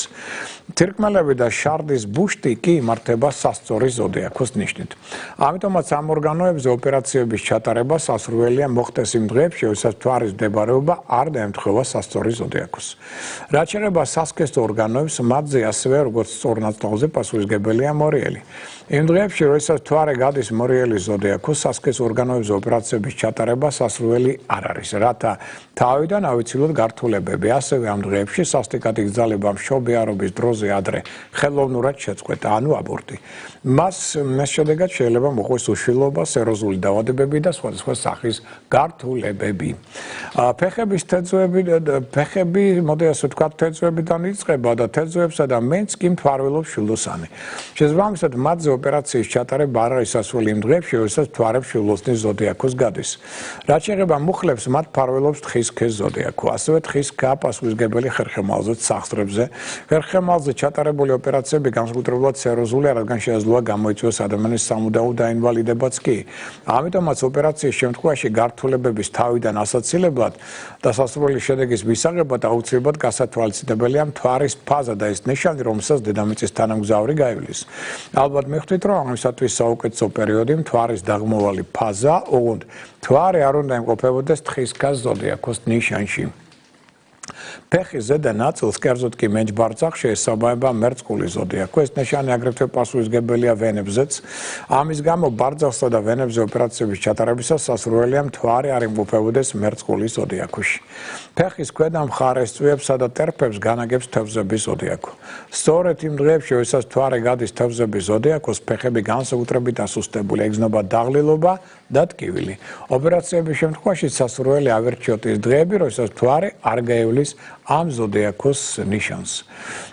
თირკმელები და შარდის ბუშტი კი იმართება სასწორი ზოდიაქოს ნიშნით. ამიტომაც ამ ორგანოებზე ოპერაციების ჩატარება სასურველია მოხდეს იმ დღეებში, როდესაც მთვარის მდებარეობა არ დაემთხვევა სასწორი ზოდიაქოს. რაც შეეხება სასქესო ორგანოებს, მათზე ასევე როგორც სწორ ნაწლავზე პასუხისმგებელია მორიელი. იმ დღეებში, როდესაც მთვარე გადის მორიელის ზოდიაქოს, სასქესო ორგანოებზე ოპერაციების ჩატარება სასურველი არ არის, რათა თავიდან ავიცილოთ გართულებები. ასევე ამ დღეებში სასტიკად იგრძელება მშობიარობის დროზე ადრე ხელოვნურად შეწყვეტა, ანუ აბორტი. მას შედეგად შეიძლება მოყვეს უშვილობა, სეროზული დაავადებები და სხვადასხვა სახის გართულებები. ფეხების თეძვები, მოდი ასე ვთქვათ, თეძვებიდან იწყება და თეძვებსა და მენს კი მფარველობს შვილოსანი. შესაბამისად, მათზე ოპერაციის ჩატარება არ არის სასურველი იმ დღეებში, როდესაც მთვარე მშვილოსნის ზოდიაქოს გადის. რაც შეეხება მუხლებს, მათ მფარველობს თხის სქესის ზოდიაქო. ასევე თხის სქა პასუხისმგებელი ხერხემალზე სახსრებზე. ხერხემალზე ჩატარებული ოპერაციები განსაკუთრებულად სეროზულია, რადგან შეიძლება გამოიწვიოს ადამიანის სამუდაო დაინვალიდებაც კი. ამიტომაც ოპერაციის შემთხვევაში გართულებების თავიდან ასაცილებლად და სასურველი შედეგის მისაღებად აუცილებლად გასათვალისწინებელია მთვარის ფაზა და ის ნიშანი, რომელსაც დედამიწის თანამგზავრი გაივლის. ალბათ მიხვდით, რომ ამისათვის საუკეთესო პერიოდი მთვარის დაღმოვალი ფაზა, ოღონდ მთვარე არ უნდა იმყოფებოდეს თხის სქას ზოდიაქოს ნიშანში. ფეხის ზედა ნაწილს, კერძოდ კი მენჯბარწახში ესაბამება მერწყული ზოდიაქო. ეს ნიშანი აგრეთვე პასუხისმგებელია ვენებზეც. ამის გამო ბარძახსა და ვენებზე ოპერაციების ჩატარებისას სასურველია მთვარე არ იმყოფებოდეს მერწყული ზოდიაქოში. ფეხის ქვედა მხარეს, წვიებსა და ტერფებს განაგებს თევზების ზოდიაქო. სწორედ იმ დღეებში, როდესაც მთვარე გადის თევზების ზოდიაქოს, ფეხები განსაკუთრებით ასუსტებულია, იგრძნობა დაღლილობა და ტკივილი. ოპერაციების შემთხვევაში სასურველი ავერჩიოთ ის დღეები, როდესაც მთვარე არ გაივლის ამ ზოდიაქოს ნიშანს.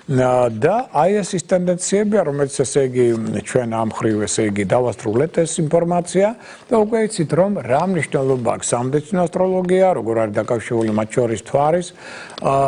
და აი ეს ის ტენდენციებია, რომელიც ესე იგი ჩვენ ამ ხრივ ესე იგი დავასრულეთ ეს ინფორმაცია და უკვე იცით, რომ რა მნიშვნელობა აქვს სამედიცინო ასტროლოგია, როგორ არის დაკავშირებული მათ შორის მთვარის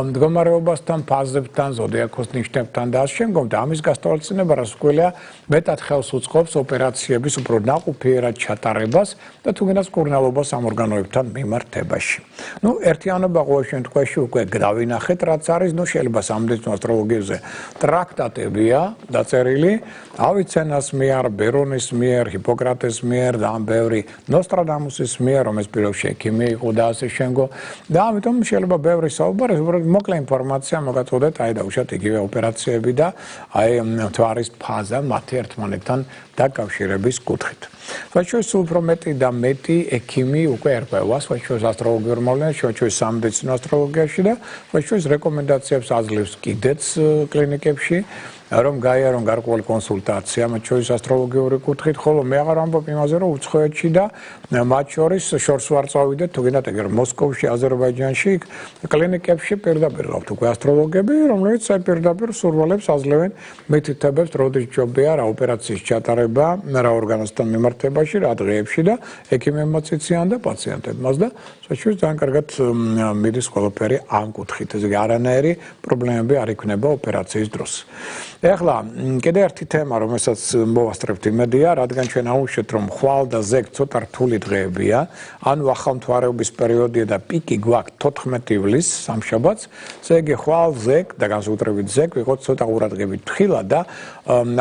მდგომარეობასთან, ფაზებთან, ზოდიაქოს ნიშნებთან და ამ შემდგომ და ამის გასწავლება რასაკვირველია მეტად ხელს უწყობს ოპერაციების უფრო ნაყოფიერად ჩატარებას და თუნდაც კურნალობას ამ ორგანოებთან მიმართებაში. ნუ ერთიანობა ყოველ შემთხვევაში უკვე დავინახეთ, რაც არის, ნუ შეიძლება სამედიცინო ასტროლოგიაზე ტრაქტატებია დაწერილი, ავიცენას მიერ, ბერონის მიერ, ჰიპოკრატეს მიერ და ამ ბევრი ნოსტრადამუსის მიერ, რომელიც პირობში ექიმი იყო და ასე შემდგომ. და ამიტომ შეიძლება ბევრი საუბარი, უბრალოდ მოკლე ინფორმაცია მოგაწოდეთ, აი დაუშვათ იგივე ოპერაციები და აი მთვარის ფაზა მათი ერთმანეთთან დაკავშირების კუთხით. Face უფრო მეტი და მეტი ექიმი უკვე ერკვევა face ასტროლოგიურ მოვლენებში, face სამედიცინო ასტროლოგიაში და face რეკომენდაციებს აძლევს კიდეც კლინიკებში. რომ გაიარონ გარკვეული კონსულტაცია, მათ შორის ასტროლოგიური კუთხით, ხოლო მე აღარ ამბობ იმაზე, რომ უცხოეთში და მათ შორის შორს ვარ წავიდეთ, თუ გინდათ ეგრე მოსკოვში, აზერბაიჯანში, კლინიკებში პირდაპირ ყავთ უკვე ასტროლოგები, რომლებიც აი პირდაპირ სურვალებს აძლევენ მითითებებს, როდის ჯობია რა ოპერაციის ჩატარება, რა ორგანოსთან მიმართებაში, რა დღეებში და ექიმებმაც იციან და პაციენტებმაც და საერთოდ ძალიან კარგად მიდის ყველაფერი ამ კუთხით, ესე იგი არანაირი პრობლემები არ იქნება ოპერაციის დროს. ეხლა კიდე ერთი თემა, რომელსაც მოვასწრებთ იმედია, რადგან ჩვენ აუშვეთ, რომ ხვალ და ზეგ ცოტა რთული დღეებია, ანუ ახალმთვარეობის პერიოდია და პიკი გვაქვს 14 ივლისს, სამშაბათს, ესე იგი ხვალ, ზეგ და განსაკუთრებით ზეგ ვიყოთ ცოტა ყურადღებით თხილა და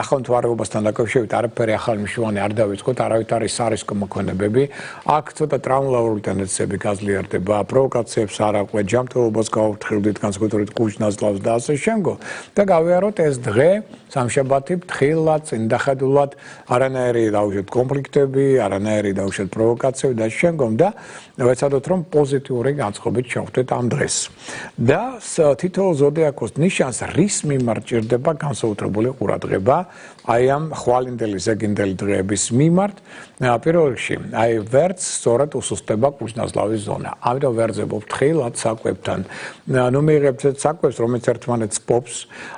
ახალმთვარეობასთან დაკავშირებით არაფერი ახალი მნიშვნელოვანი არ დავიწყოთ, არავით არის სარისკო მოქმედებები, აქ ცოტა ტრაუმატული ტენდენციები გაძლიერდება, პროვოკაციებს არ აყვეთ, ჯანმრთელობას გავაფრთხილდით, განსაკუთრებით კუჭ-ნაწლავს და ასე შემდგომ და გავიაროთ ეს დღე დღე სამშაბათი ფრთხილად, წინდახედულად, არანაირი დაუშვათ კონფლიქტები, არანაირი დაუშვათ პროვოკაციები და შემდგომ და ვეცადოთ რომ პოზიტიური განწყობით შევხვდეთ ამ დღეს. და თითოეულ ზოდიაქოს ნიშანს რის მიმართ ჭირდება განსაკუთრებული ყურადღება აი ამ ხვალინდელი ზეგინდელი დღეების მიმართ პირველ რიგში აი ვერც სწორად უსუსტდება კუჭნაზლავის ზონა. ამიტომ ვერძებო ფრთხილად საკვებთან. ნუ მიიღებთ საკვებს რომელიც ერთმანეთს პოპს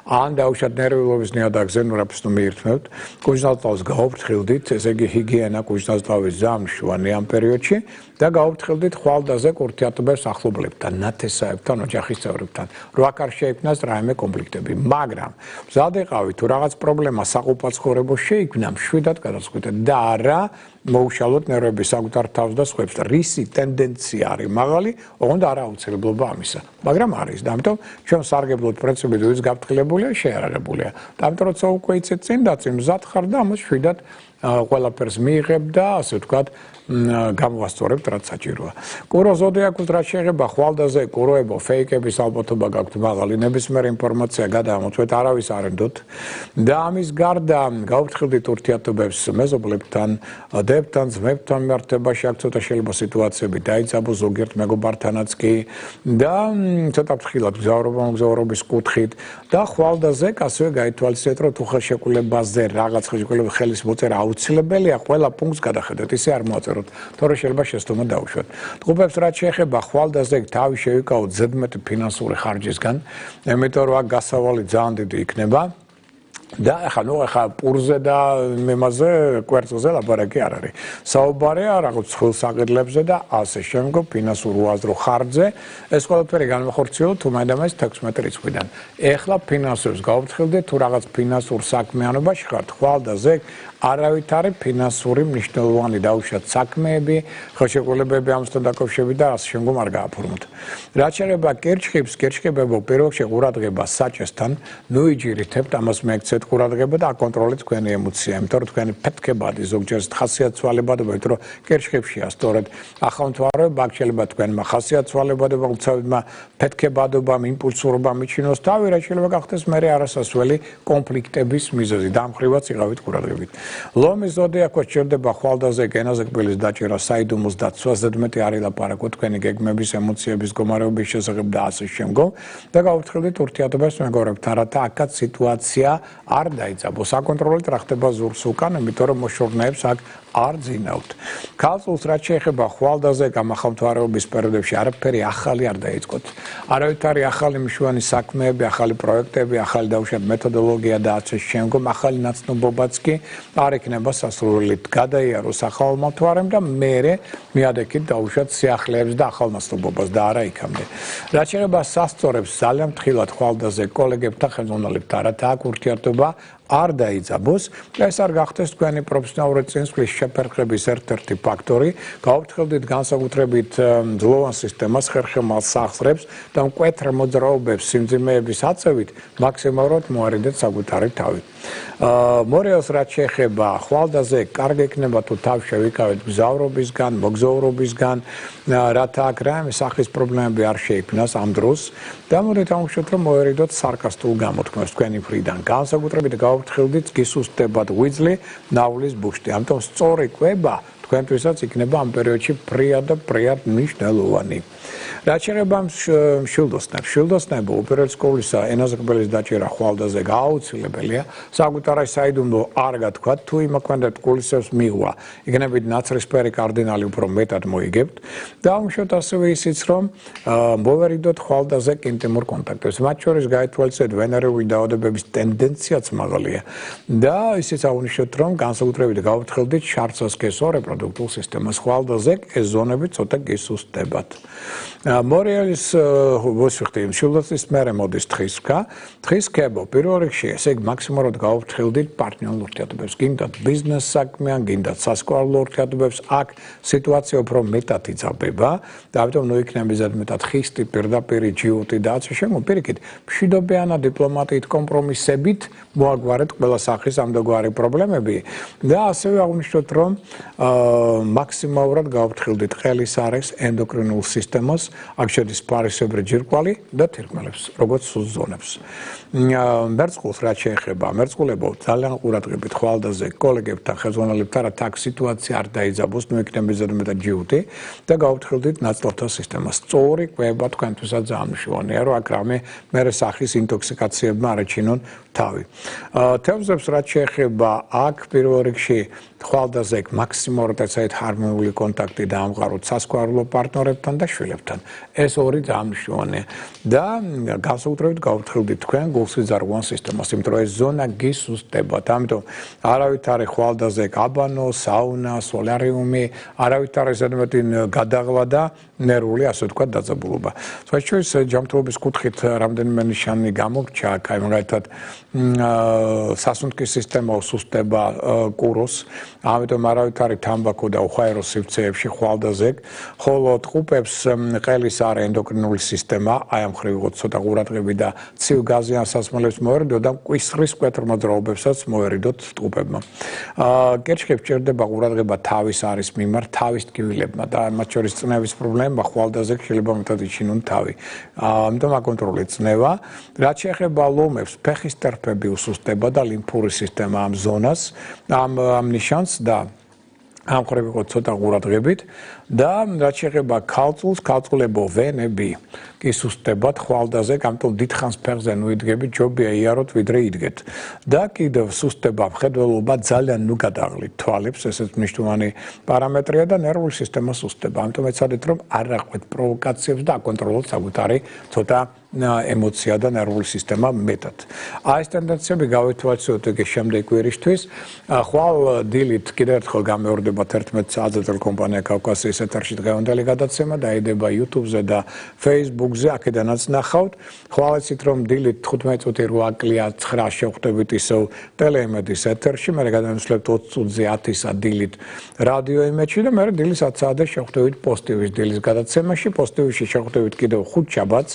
ან დაუშვათ ნერვიულობის ნიადაგზე ნუ რაფერს ნუ მიირთმევთ. კუჭნაზლავს გაუფრთხილდით, ესე იგი ჰიგიენა კუჭნაზლავის ზამშვანი ამ პერიოდში და გაუფრთხილდით ხვალდაზე კურთიათობებს ახლობლებთან, ნათესაებთან, ოჯახის წევრებთან. რო აქ არ შეიქმნას რაიმე კონფლიქტები, მაგრამ მზადიყავით თუ რაღაც პრობლემა საყოფაცხოვრებო შეიქმნა, მშვიდად გადაწყვეტეთ და არა მოუშალოთ ნერვების საკუთარ თავს და სხვებს. რისი ტენდენცია არის მაღალი, ოღონდ არა აუცილებლობა ამისა. მაგრამ არის და ამიტომ ჩვენ სარგებლოთ პრინციპით ვის გაფრთხილებულია, შეარაღებულია. და ამიტომ როცა უკვე იცით წინ და წინ მზად ხარ და ამას მშვიდად ყველაფერს მიიღებ და ასე ვთქვათ გამოვასწორებთ რაც საჭიროა. კურო ზოდიაქოს რაც შეეხება ხვალდაზე, კუროებო, ფეიკების ალბათობა გაქვთ მაღალი, ნებისმიერი ინფორმაცია გადაამოწმეთ, არავის არ ენდოთ. და ამის გარდა გავფრთხილდით ურთიერთობებს მეზობლებთან, დებთან, ძმებთან მიმართებაში აქ ცოტა შეიძლება სიტუაციები დაიძაბოს ზოგიერთ მეგობართანაც კი და ცოტა ფრთხილად მგზავრობის კუთხით და ხვალდაზე ასევე გაითვალისწინეთ, რომ თუ ხელშეკრულებაზე რაღაც ხელის მოწერა აუცილებელია, ყველა პუნქტს გადახედეთ, ისე არ მოაწეროთ. თორე შეიძლება შეცდომა დაუშვათ. ჯგუფებს რაც შეეხება ხვალდაზე თავი შევიკავოთ ზედმეტი ფინანსური ხარჯისგან, იმიტომ რომ აქ გასავალი ძალიან დიდი იქნება. და ახლა პურზე და მემაზე კვერცხზე ლაპარაკი არ არის. საუბარია რაღაც ცხელ საყიდლებზე და ასე შემდგომ ფინანსურ უაზრო ხარჯზე. ეს ყველაფერი განვახორციელოთ თუ მაინდამაინც 16 რიცხვიდან. ეხლა ფინანსურს გავფრთხილდეთ თუ რაღაც ფინანსურ საქმიანობაში ხართ ხვალდაზე არავითარი ფინანსური მნიშვნელოვანი დაუშვათ საქმეები, ხელშეკრულებები ამასთან დაკავშირებით და ასე შემდგომ არ გააფორმოთ. რაც შეეხება კერჩხებს, კერჩხებებო პირველ რიგში ყურადღება საჭესთან, ნუ იჯირითებთ ამას მიექცეთ ყურადღება და აკონტროლეთ თქვენი ემოცია, იმიტომ რომ თქვენი ფეთქებადი ზოგჯერ ხასიათცვალებადობა, იმიტომ რომ კერჩხებშია სწორედ ახალმთვარეობა, აქ შეიძლება თქვენმა ხასიათცვალებადობა, უცებმა ფეთქებადობამ, იმპულსურობამ მიჩინოს თავი, რაც შეიძლება გახდეს მე არასასვლელი კონფლიქტების მიზეზი. დამხრივაც იღავით ყურადღებით. ლომის ზოდიაქოს ჭირდება ხვალდაზე გენაზე კბილის დაჭერა, საიდუმლოს დაცვა, ზედმეტი არ ილაპარაკოთ თქვენი გეგმების, ემოციების, მდგომარეობის შესახებ და ასე შემდგომ და გავუფრთხილდით ურთიერთობებს მეგობრებთან, რათა აქაც სიტუაცია არ დაიძაბოს. აკონტროლეთ რა ხდება ზურგს უკან, იმიტომ რომ მოშორნეებს აქ არ ძინავთ. ქალწულს რაც შეეხება ხვალდაზე გამახალმთვარეობის პერიოდებში არაფერი ახალი არ დაიწყოთ. არავითარი ახალი მნიშვნელოვანი საქმეები, ახალი პროექტები, ახალი დაუშვათ მეთოდოლოგია და ასე შემდგომ ახალი ნაცნობობაც კი არ იქნება სასურველით გადაიაროს ახალმთვარემ და მერე მიადექით დაუშვათ სიახლეებს და ახალ ნაცნობობას და არა იქამდე. რაც შეეხება სასწორებს ძალიან ფრთხილად ხვალდაზე კოლეგებთან ხელმძღვანელებთან, რათა აქ ურთიერთობა არ დაიძაბოს და ეს არ გახდეს თქვენი პროფესიონალური წინსვლის შეფერხების ერთ-ერთი ფაქტორი. გავაფრთხილდით განსაკუთრებით ძლოვან სისტემას, ხერხემალ სახსრებს და მკვეთრ მოძრაობებს სიმძიმეების აწევით მაქსიმალურად მოარიდეთ საკუთარი თავი. მორეალს რაც შეეხება ხვალდაზე კარგი იქნება თუ თავ შევიკავეთ მგზავრობისგან, მოგზაურობისგან, რათა აქ რაიმე სახის პრობლემები არ შეიქმნას ამ დროს და მოდით ამოვშოთ რომ მოერიდოთ სარკასტულ გამოთქმებს თქვენი მხრიდან. განსაკუთრებით გავაფრთხილდით გისუსტებად ღვიძლი, ნავლის ბუშტი. ამიტომ სწორი კვება თქვენთვისაც იქნება ამ პერიოდში ფრიად და ფრიად მნიშვნელოვანი. რაც შეეხება მშვილდოსნებს, მშვილდოსნებო უპირველეს ყოვლისა ენაზე კბილის დაჭერა ხვალდაზე გააუცილებელია. საკუთარი საიდუმლო არ გათქვათ, თუ იმოქმედებს კულისებს მიღვა, იქნებით ნაცრისფერი კარდინალი უფრო მეტად მოიგებთ და ამშვათ ასევე ისიც რომ მოვერიდოთ ხვალდაზე ინტიმურ კონტაქტებს. მათ შორის გაითვალისწინეთ ვენერიული დაავადებების ტენდენციაც მაღალია და ისიც აღნიშნოთ რომ განსაკუთრებით გავაფრთხილდით შარცასქესო რეპროდუქტულ სისტემას ხვალდაზე ეს ზონები ცოტა გისუსტებათ. მორეალის ვოსიხტი მშვილდოსნის მერე მოდის თხისქა. თხისქებო პირველ რიგში ესე იგი მაქსიმალურად გავაფრთხილდით პარტნიორულ ურთიერთობებს. გინდათ ბიზნეს საქმე ან გინდათ სასკოლო ურთიერთობებს, აქ სიტუაცია უფრო მეტად იძაბება და ამიტომ ნუ იქნება ზედმეტად ხისტი, პირდაპირი ჯიუტი და ასე შემდგომ პირიქით მშვიდობიანა დიპლომატიით კომპრომისებით მოაგვარეთ ყველა სახის ამდაგვარი პრობლემები და ასევე აღნიშნოთ რომ მაქსიმალურად გავაფრთხილდით ყელის არეს ენდოკრინულ სისტემას აქ შედის ფარისებრი ჯირკვალი და თირკმელებს, როგორც სულ ზონებს. მერწყულს რაც შეეხება, მერწყულებო ძალიან ყურადღებით ხვალდაზე კოლეგებთან, ხელმძღვანელებთან, რა თქ სიტუაცია არ დაიძაბოს, ნუ იქნება ზედმეტად ჯიუტი და გავფრთხილდით ნაწლავთა სისტემას. სწორი კვება თქვენთვისაც ძალიან მნიშვნელოვანია, რომ აქ რამე მერე სახის ინტოქსიკაციებმა არ აჩინონ თავი. თევზებს რაც შეეხება, აქ პირველ რიგში ხვალდაზე მაქსიმალურად ეცადეთ ჰარმონიული კონტაქტი დაამყაროთ სასქესო პარტნიორებთან და შვილებთან. ეს ორი ძალიან მნიშვნელოვანია. და განსაკუთრებით გავფრთხილდით თქვენ გულსიზარღვან სისტემას, იმიტომ რომ ეს ზონა გისუსტებათ. ამიტომ არავითარი ხვალდაზე აბანო, საუნა, სოლარიუმი, არავითარი ზედმეტი გადაღლა და ნერვული, ასე ვთქვათ, დაძაბულობა. სხვათა ჯანმრთელობის კუთხით რამდენიმე ნიშანი გამოგჩა, აი მაგალითად სასუნთქის სისტემა უსუსტება კუროს, ამიტომ არავითარი თამბაქო და უხაერო სივრცეებში ხვალდაზე, ხოლო ტყუპებს ყელის არ ენდოკრინული სისტემა, აი ამ ხრივ იყო ცოტა ყურადღები და ცივ გაზიან სასმელებს მოერიდოთ და მკვისრის მკვეთრ-მოძრაობებსაც მოერიდოთ ტყუპებმა. კერჩხებს ჭირდება ყურადღება თავის არის მიმართ თავის ტკივილებმა და მათ შორის წნევის პრობლემა ხვალდაზე შეიძლება მეტად იჩინონ თავი. ამიტომ აკონტროლეთ წნევა. რაც შეეხება ლომებს, ფეხის ტერფები უსუსტება და ლიმფური სისტემა ამ ზონას, ამ ნიშანს და ამ ხრივ იყო ცოტა ყურადღებით და რაც შეეხება ქალწულს, ქალწულებო ვენები კი სუსტებად ხვალდაზე, ამიტომ დიდხანს ფეხზე ნუ იდგებით, ჯობია იაროთ ვიდრე იდგეთ. და კიდევ სუსტება, მხედველობა ძალიან ნუ გადაღლით თვალებს, ესეც მნიშვნელოვანი პარამეტრია და ნერვული სისტემა სუსტება. ამიტომ ეცადეთ რომ არ აყვეთ პროვოკაციებს და აკონტროლოთ საკუთარი ცოტა ემოცია და ნერვული სისტემა მეტად. აი ეს ტენდენციები გავითვალისწინოთ ეგ შემდეგ კვირისთვის. ხვალ დილით კიდევ ერთხელ გამეორდება 11 საათზე ტელეკომპანია კავკასიის ეთერში დღევანდელი გადაცემა დაიდება YouTube-ზე და Facebook-ზე, აქედანაც ნახავთ. ხვალ იცით რომ დილით 15 წუთი 8 კლია 9 შევხვდებით ისევ ტელეიმედის ეთერში, მე გადავისვლებთ 20 წუთზე 10-ისა დილით რადიო იმედში და მე დილის 10 საათზე შევხვდებით პოსტივის დილის გადაცემაში. პოსტივში შევხვდებით კიდევ 5 შაბათს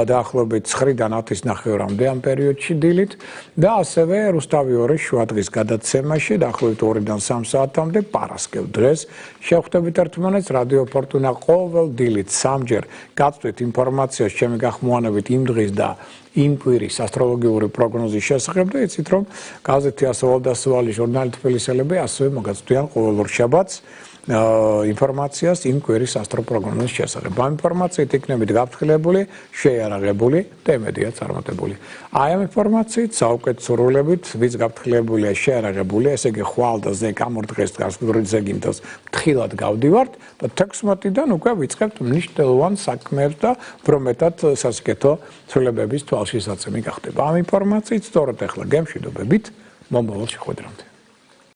დაახლოებით 9-დან 10-ის ნახევრამდე ამ პერიოდში დილით და ასევე რუსთავი 2 შუადღის გადაცემაში დაახლოებით 2-დან 3 საათამდე პარასკევ დღეს შევხვდებით ერთმანეთს რადიო ფორტუნა ყოველ დილით 3-ჯერ გაწვით ინფორმაციას ჩემი გახმოვანებით იმ დღის და იმ კვირის ასტროლოგიური პროგნოზის შესახებ და იცით რომ გაზეთი ასოვალდასვალი ჟურნალი თბილისელები ასევე მოგაწვდიან ყოველ ორ შაბათს ინფორმაციას იმ კვირის ასტროპროგნოზის შესახებ. ამ ინფორმაციით იქნებით გაფრთხილებული, შეიარაღებული და იმედია წარმატებული. აი ამ ინფორმაციით საუკეთესორულებით ვიც გაფრთხილებულია, შეიარაღებული, ესე იგი ხვალდაზე გამორდღეს გასაგრძელზე გინდას თხილად გავდივართ და 16-დან უკვე ვიწყებთ მნიშვნელოვან საქმეებს და პრომეტად სასიკეთო ცვლილებების თვალშისაცემი გახდება. ამ ინფორმაციით სწორედ ახლა გემშვიდობებით მომავალ შეხვედრამდე.